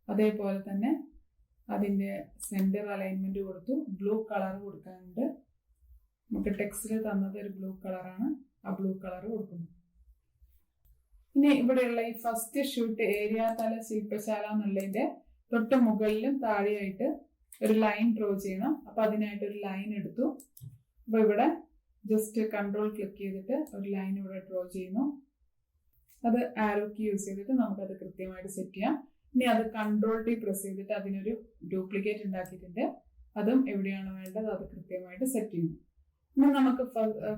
അതേപോലെ തന്നെ അതിന്റെ സെന്റർ അലൈൻമെന്റ് കൊടുത്തു. ബ്ലൂ കളർ കൊടുക്കാനുണ്ട്. നമുക്ക് ടെക്സ്റ്റിൽ തന്നത് ഒരു ബ്ലൂ കളറാണ്, ആ ബ്ലൂ കളർ കൊടുക്കുന്നു. ഇനി ഇവിടെയുള്ള ഈ ഫസ്റ്റ് ഷൂട്ട് ഏരിയ തല ശില്പശാല എന്നുള്ളതിന്റെ തൊട്ട് മുകളിലും താഴെയായിട്ട് ഒരു ലൈൻ ഡ്രോ ചെയ്യണം. അപ്പൊ അതിനായിട്ട് ഒരു ലൈൻ എടുത്തു. അപ്പൊ ഇവിടെ ജസ്റ്റ് കൺട്രോൾ ക്ലിക്ക് ചെയ്തിട്ട് ഒരു ലൈൻ ഇവിടെ ഡ്രോ ചെയ്യുന്നു. അത് ആരോ കീ യൂസ് ചെയ്തിട്ട് നമുക്കത് കൃത്യമായിട്ട് സെറ്റ് ചെയ്യാം. ഇനി അത് കൺട്രോൾ ടി പ്രസ് ചെയ്തിട്ട് അതിനൊരു ഡ്യൂപ്ലിക്കേറ്റ് ഉണ്ടാക്കിയിട്ടുണ്ട്. അതും എവിടെയാണ് വേണ്ടത് അത് കൃത്യമായിട്ട് സെറ്റ് ചെയ്യുന്നു. ഇനി നമുക്ക്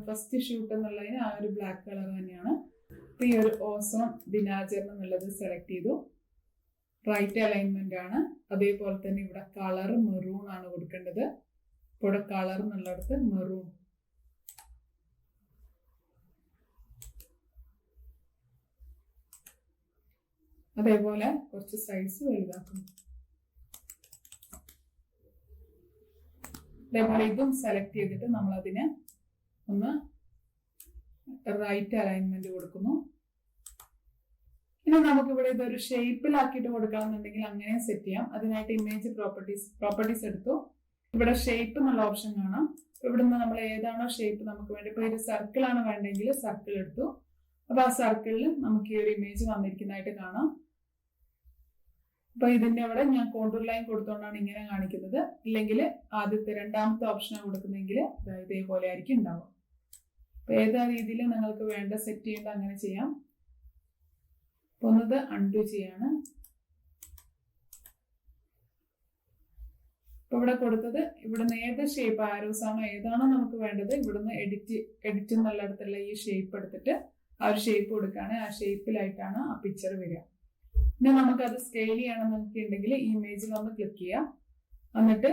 ഫസ്റ്റ് ഷൂട്ട് എന്നുള്ളതിന് ആ ഒരു ബ്ലാക്ക് കളർ തന്നെയാണ്. ഈ ഒരു ഓസോൺ ദിനാചരണം എന്നുള്ളത് സെലക്ട് ചെയ്തു. റൈറ്റ് അലൈൻമെന്റ് ആണ്. അതേപോലെ തന്നെ ഇവിടെ കളർ മെറൂൺ ആണ് കൊടുക്കേണ്ടത്. ഇവിടെ കളർ എന്നുള്ളിടത്ത് മെറൂൺ. അതേപോലെ കുറച്ച് സൈസ് വലുതാക്കുന്നു. അതേപോലെ ഇതും സെലക്ട് ചെയ്തിട്ട് നമ്മൾ അതിനെ ഒന്ന് റൈറ്റ് അലൈൻമെന്റ് കൊടുക്കുന്നു. ഇനി നമുക്ക് ഇവിടെ ഇതൊരു ഷേപ്പിലാക്കിയിട്ട് കൊടുക്കണമെന്നുണ്ടെങ്കിൽ അങ്ങനെ സെറ്റ് ചെയ്യാം. അതിനായിട്ട് ഇമേജ് പ്രോപ്പർട്ടീസ് എടുത്തു. ഇവിടെ ഷേപ്പ് എന്നുള്ള ഓപ്ഷൻ കാണാം. ഇവിടുന്ന് നമ്മൾ ഏതാണോ ഷേപ്പ് നമുക്ക് വേണ്ടി, ഇപ്പൊ ഒരു സർക്കിൾ ആണ് വേണ്ടെങ്കിൽ സർക്കിൾ എടുത്തു. അപ്പൊ ആ സർക്കിളിൽ നമുക്ക് ഈ ഒരു ഇമേജ് വന്നിരിക്കുന്നതായിട്ട് കാണാം. അപ്പൊ ഇതിന്റെ അവിടെ ഞാൻ കോണ്ടൂർ ലൈൻ കൊടുത്തോണ്ടാണ് ഇങ്ങനെ കാണിക്കുന്നത്. ഇല്ലെങ്കിൽ രണ്ടാമത്തെ ഓപ്ഷനാണ് കൊടുക്കുന്നതെങ്കിൽ ഇതേപോലെ ആയിരിക്കും ഉണ്ടാവുക. അപ്പൊ ഏതാ രീതിയിൽ നിങ്ങൾക്ക് വേണ്ട സെറ്റ് ചെയ്യേണ്ട അങ്ങനെ ചെയ്യാം. ഒന്നത് അൺഡു ചെയ്യാണ്. ഇപ്പൊ ഇവിടെ കൊടുത്തത് ഇവിടുന്ന് ഏത് ഷേപ്പ് ആരോസ് ആണോ ഏതാണോ നമുക്ക് വേണ്ടത് ഇവിടുന്ന് എഡിറ്റ് എന്നുള്ളിടത്തുള്ള ഈ ഷേപ്പ് എടുത്തിട്ട് ആ ഒരു ഷേപ്പ് കൊടുക്കുകയാണ്. ആ ഷേപ്പിലായിട്ടാണ് ആ പിക്ചർ വരിക. ഇനി നമുക്കത് സ്കെയിൽ ചെയ്യണമെന്നൊക്കെ ഉണ്ടെങ്കിൽ ഈ ഇമേജിൽ ഒന്ന് ക്ലിക്ക് ചെയ്യാം. എന്നിട്ട്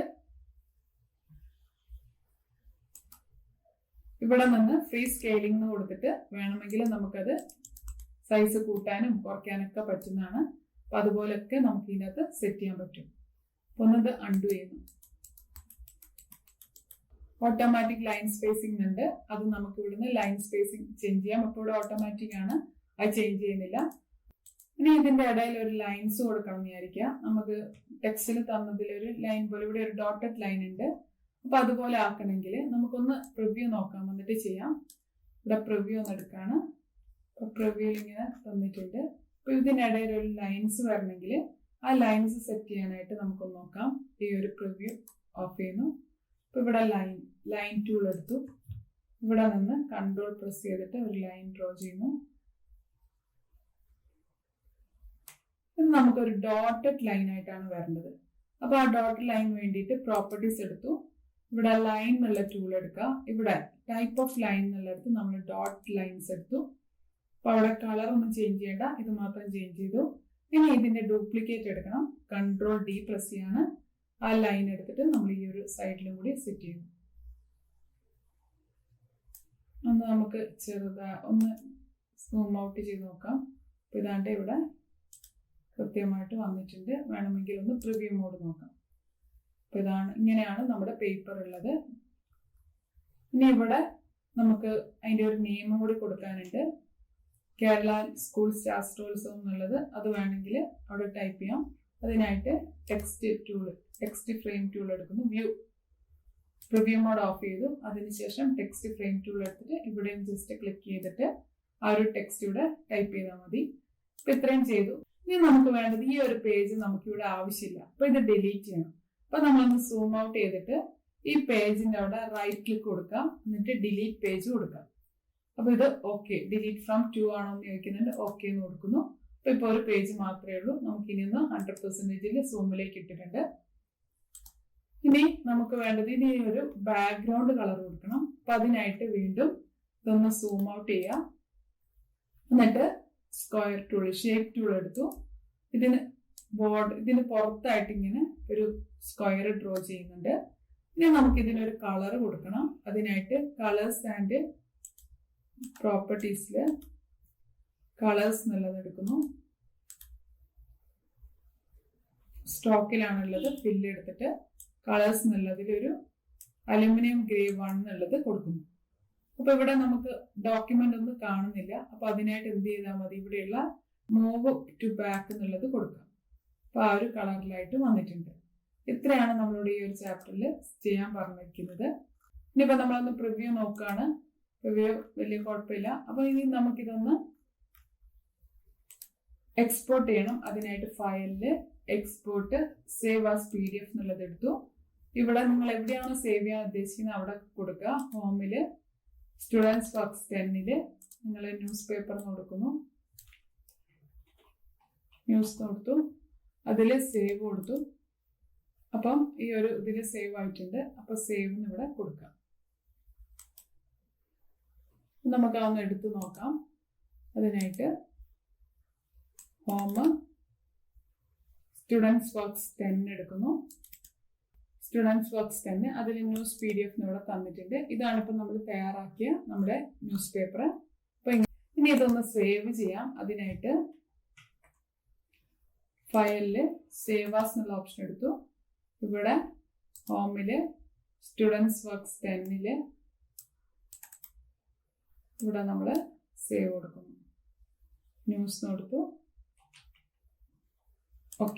ഇവിടെ നിന്ന് ഫ്രീ സ്കെയിലിംഗ് എന്ന് കൊടുത്തിട്ട് വേണമെങ്കിൽ നമുക്കത് സൈസ് കൂട്ടാനും കുറയ്ക്കാനൊക്കെ പറ്റുന്നതാണ്. അപ്പൊ അതുപോലൊക്കെ നമുക്ക് ഇതിനകത്ത് സെറ്റ് ചെയ്യാൻ പറ്റും. ഒന്നത് അൺഡു ചെയ്യുന്നു. ഓട്ടോമാറ്റിക് ലൈൻ സ്പേസിംഗ് ഉണ്ട്. അത് നമുക്ക് ഇവിടുന്ന് ലൈൻ സ്പേസിംഗ് ചേഞ്ച് ചെയ്യാം. അപ്പോൾ ഇവിടെ ഓട്ടോമാറ്റിക് ആണ്, അത് ചേഞ്ച് ചെയ്യുന്നില്ല. ഇനി ഇതിന്റെ ഇടയിൽ ഒരു ലൈൻസ് കൊടുക്കണം എന്ന് വിചാരിക്കുക. നമുക്ക് ടെക്സ്റ്റിൽ തന്നതിൽ ഒരു ലൈൻ പോലെ ഇവിടെ ഒരു ഡോട്ടഡ് ലൈൻ ഉണ്ട്. അപ്പൊ അതുപോലെ ആക്കണമെങ്കിൽ നമുക്കൊന്ന് പ്രിവ്യൂ നോക്കാം, എന്നിട്ട് ചെയ്യാം. ഇവിടെ പ്രിവ്യൂ ഒന്ന് എടുക്കാണ്. പ്രിവ്യൂവിൽ ഇങ്ങനെ തന്നിട്ടുണ്ട്. അപ്പൊ ഇതിനിടയിൽ ഒരു ലൈൻസ് വരണമെങ്കിൽ ആ ലൈൻസ് സെറ്റ് ചെയ്യാനായിട്ട് നമുക്കൊന്ന് നോക്കാം. ഈ ഒരു പ്രിവ്യൂ ഓഫ് ചെയ്യുന്നു. അപ്പൊ ഇവിടെ ലൈൻ ടൂൾ എടുത്തു. ഇവിടെ നിന്ന് കൺട്രോൾ പ്രസ് ചെയ്തിട്ട് ഒരു ലൈൻ ഡ്രോ ചെയ്യുന്നു. ഇത് നമുക്കൊരു ഡോട്ടഡ് ലൈൻ ആയിട്ടാണ് വരേണ്ടത്. അപ്പൊ ആ ഡോട്ടഡ് ലൈൻ വേണ്ടിയിട്ട് പ്രോപ്പർട്ടീസ് എടുത്തു. ഇവിടെ ലൈൻ എന്നുള്ള ടൂൾ എടുക്കുക. ഇവിടെ ടൈപ്പ് ഓഫ് ലൈൻ എന്നുള്ളിടത്ത് നമ്മൾ ഡോട്ട് ലൈൻസ് എടുത്തു. അപ്പൊ അവിടെ കളർ ഒന്നും ചേഞ്ച് ചെയ്യേണ്ട, ഇത് മാത്രം ചേഞ്ച് ചെയ്തു. ഇനി ഇതിന്റെ ഡ്യൂപ്ലിക്കേറ്റ് എടുക്കണം. കൺട്രോൾ ഡി പ്രസ് ചെയ്യാണ്. ആ ലൈൻ എടുത്തിട്ട് നമ്മൾ ഈ ഒരു സൈഡിലും കൂടി സെറ്റ് ചെയ്യുന്നു. ഒന്ന് നമുക്ക് ഒന്ന് സൂം ഔട്ട് ചെയ്ത് നോക്കാം. അപ്പൊ ഇതാണ്ട് ഇവിടെ കൃത്യമായിട്ട് വന്നിട്ടുണ്ട്. വേണമെങ്കിൽ ഒന്ന് പ്രിവ്യൂ മോഡ് നോക്കാം. അപ്പൊ ഇങ്ങനെയാണ് നമ്മുടെ പേപ്പർ ഉള്ളത്. ഇനി ഇവിടെ നമുക്ക് അതിന്റെ ഒരു നെയിമും കൂടി കൊടുക്കാനുണ്ട്. കേരള സ്കൂൾ സ്റ്റാഫ് റോൾസോം എന്നുള്ളത്. അത് വേണമെങ്കിൽ അവിടെ ടൈപ്പ് ചെയ്യാം. അതിനായിട്ട് ടെക്സ്റ്റ് ഫ്രെയിം ടൂൾ എടുക്കുന്നു. പ്രിവ്യൂ മോഡ് ഓഫ് ചെയ്തു. അതിനുശേഷം ടെക്സ്റ്റ് ഫ്രെയിം ടൂൾ എടുത്തിട്ട് ഇവിടെയും ജസ്റ്റ് ക്ലിക്ക് ചെയ്തിട്ട് ആ ഒരു ടെക്സ്റ്റ് ഇവിടെ ടൈപ്പ് ചെയ്താൽ മതി. അപ്പൊ ഇത്രയും ചെയ്തു. ഇനി നമുക്ക് വേണ്ടത് ഈ ഒരു പേജ് നമുക്ക് ഇവിടെ ആവശ്യമില്ല. അപ്പൊ ഇത് ഡിലീറ്റ് ചെയ്യണം. അപ്പൊ നമ്മളൊന്ന് സൂം ഔട്ട് ചെയ്തിട്ട് ഈ പേജിന്റെ അവിടെ റൈറ്റ് ക്ലിക്ക് കൊടുക്കാം. എന്നിട്ട് ഡിലീറ്റ് പേജ് കൊടുക്കാം. അപ്പൊ ഇത് ഓക്കെ, ഡിലീറ്റ് ഫ്രം 2 ആണോ എന്ന് ചോദിക്കുന്നുണ്ട്, ഓക്കെ എന്ന് കൊടുക്കുന്നു. അപ്പൊ ഇപ്പൊ ഒരു പേജ് മാത്രമേ ഉള്ളൂ. നമുക്ക് ഇനി ഒന്ന് 100% സൂമിലേക്ക് ഇട്ടിട്ടുണ്ട്. ഇനി നമുക്ക് വേണ്ടത് ഇനി ഒരു ബാക്ക്ഗ്രൗണ്ട് കളർ കൊടുക്കണം. അപ്പൊ അതിനായിട്ട് വീണ്ടും ഇതൊന്ന് സൂം ഔട്ട് ചെയ്യാം. എന്നിട്ട് സ്ക്വയർ ടൂൾ, ഷേപ്പ് ടൂൾ എടുത്തു. ഇതിന് പുറത്തായിട്ട് ഇങ്ങനെ ഒരു സ്ക്വയർ ഡ്രോ ചെയ്യുന്നുണ്ട്. ഇനി നമുക്ക് ഇതിനൊരു കളർ കൊടുക്കണം. അതിനായിട്ട് കളേഴ്സ് ആൻഡ് പ്രോപ്പർട്ടീസില് കളേഴ്സ് എന്നുള്ളത് എടുക്കുന്നു. സ്റ്റോക്കിലാണുള്ളത്, ഫില്ല് എടുത്തിട്ട് കളേഴ്സ് എന്നുള്ളതിൽ ഒരു അലുമിനിയം ഗ്രേ 1 എന്നുള്ളത് കൊടുക്കുന്നു. അപ്പൊ ഇവിടെ നമുക്ക് ഡോക്യുമെന്റ് ഒന്നും കാണുന്നില്ല. അപ്പൊ അതിനായിട്ട് എന്ത് ചെയ്താൽ മതി, ഇവിടെയുള്ള മൂവ് ടു ബാക്ക് എന്നുള്ളത് കൊടുക്കാം. അപ്പൊ ആ ഒരു കളറിലായിട്ട് വന്നിട്ടുണ്ട്. ഇത്രയാണ് നമ്മളുടെ ഈ ഒരു ചാപ്റ്ററിൽ ചെയ്യാൻ പറഞ്ഞിരിക്കുന്നത്. ഇനിയിപ്പോ നമ്മളൊന്ന് പ്രിവ്യൂ നോക്കുകയാണ്. പ്രിവ്യൂ വലിയ കുഴപ്പമില്ല. അപ്പൊ ഇനി നമുക്കിതൊന്ന് എക്സ്പോർട്ട് ചെയ്യണം. അതിനായിട്ട് ഫയലില് എക്സ്പോർട്ട് സേവ് ആസ് PDF എന്നുള്ളത് എടുത്തു. ഇവിടെ നിങ്ങൾ എവിടെയാണോ സേവ് ചെയ്യാൻ ഉദ്ദേശിക്കുന്നത് അവിടെ കൊടുക്കുക. ഹോമില് സ്റ്റുഡൻസ് വർക്ക്സ് 10ല് നിങ്ങൾ ന്യൂസ് പേപ്പർ കൊടുക്കുന്നു. ന്യൂസ് കൊടുത്തു, അതില് സേവ് കൊടുത്തു. അപ്പം ഈ ഒരു ഇതില് സേവ് ആയിട്ടുണ്ട്. അപ്പൊ സേവ് ഇവിടെ കൊടുക്കാം. നമുക്ക് അതൊന്ന് എടുത്തു നോക്കാം. അതിനായിട്ട് ഹോം സ്റ്റുഡൻസ് വർക്ക്സ് 10 എടുക്കുന്നു. സ്റ്റുഡൻസ് വർക്ക്സ് 10 അതിൽ ന്യൂസ് PDF ഇവിടെ തന്നിട്ടുണ്ട്. ഇതാണ് ഇപ്പൊ നമ്മൾ തയ്യാറാക്കിയ നമ്മുടെ ന്യൂസ് പേപ്പർ. അപ്പൊ ഇനി ഇതൊന്ന് സേവ് ചെയ്യാം. അതിനായിട്ട് ഫയലില് സേവ് ആസ് എന്നുള്ള ഓപ്ഷൻ എടുത്തു. ഇവിടെ ഹോമില് സ്റ്റുഡൻസ് വർക്ക്സ് 10ല് ഇവിടെ നമ്മൾ സേവ് കൊടുക്കുന്നു. ന്യൂസ് കൊടുത്തു.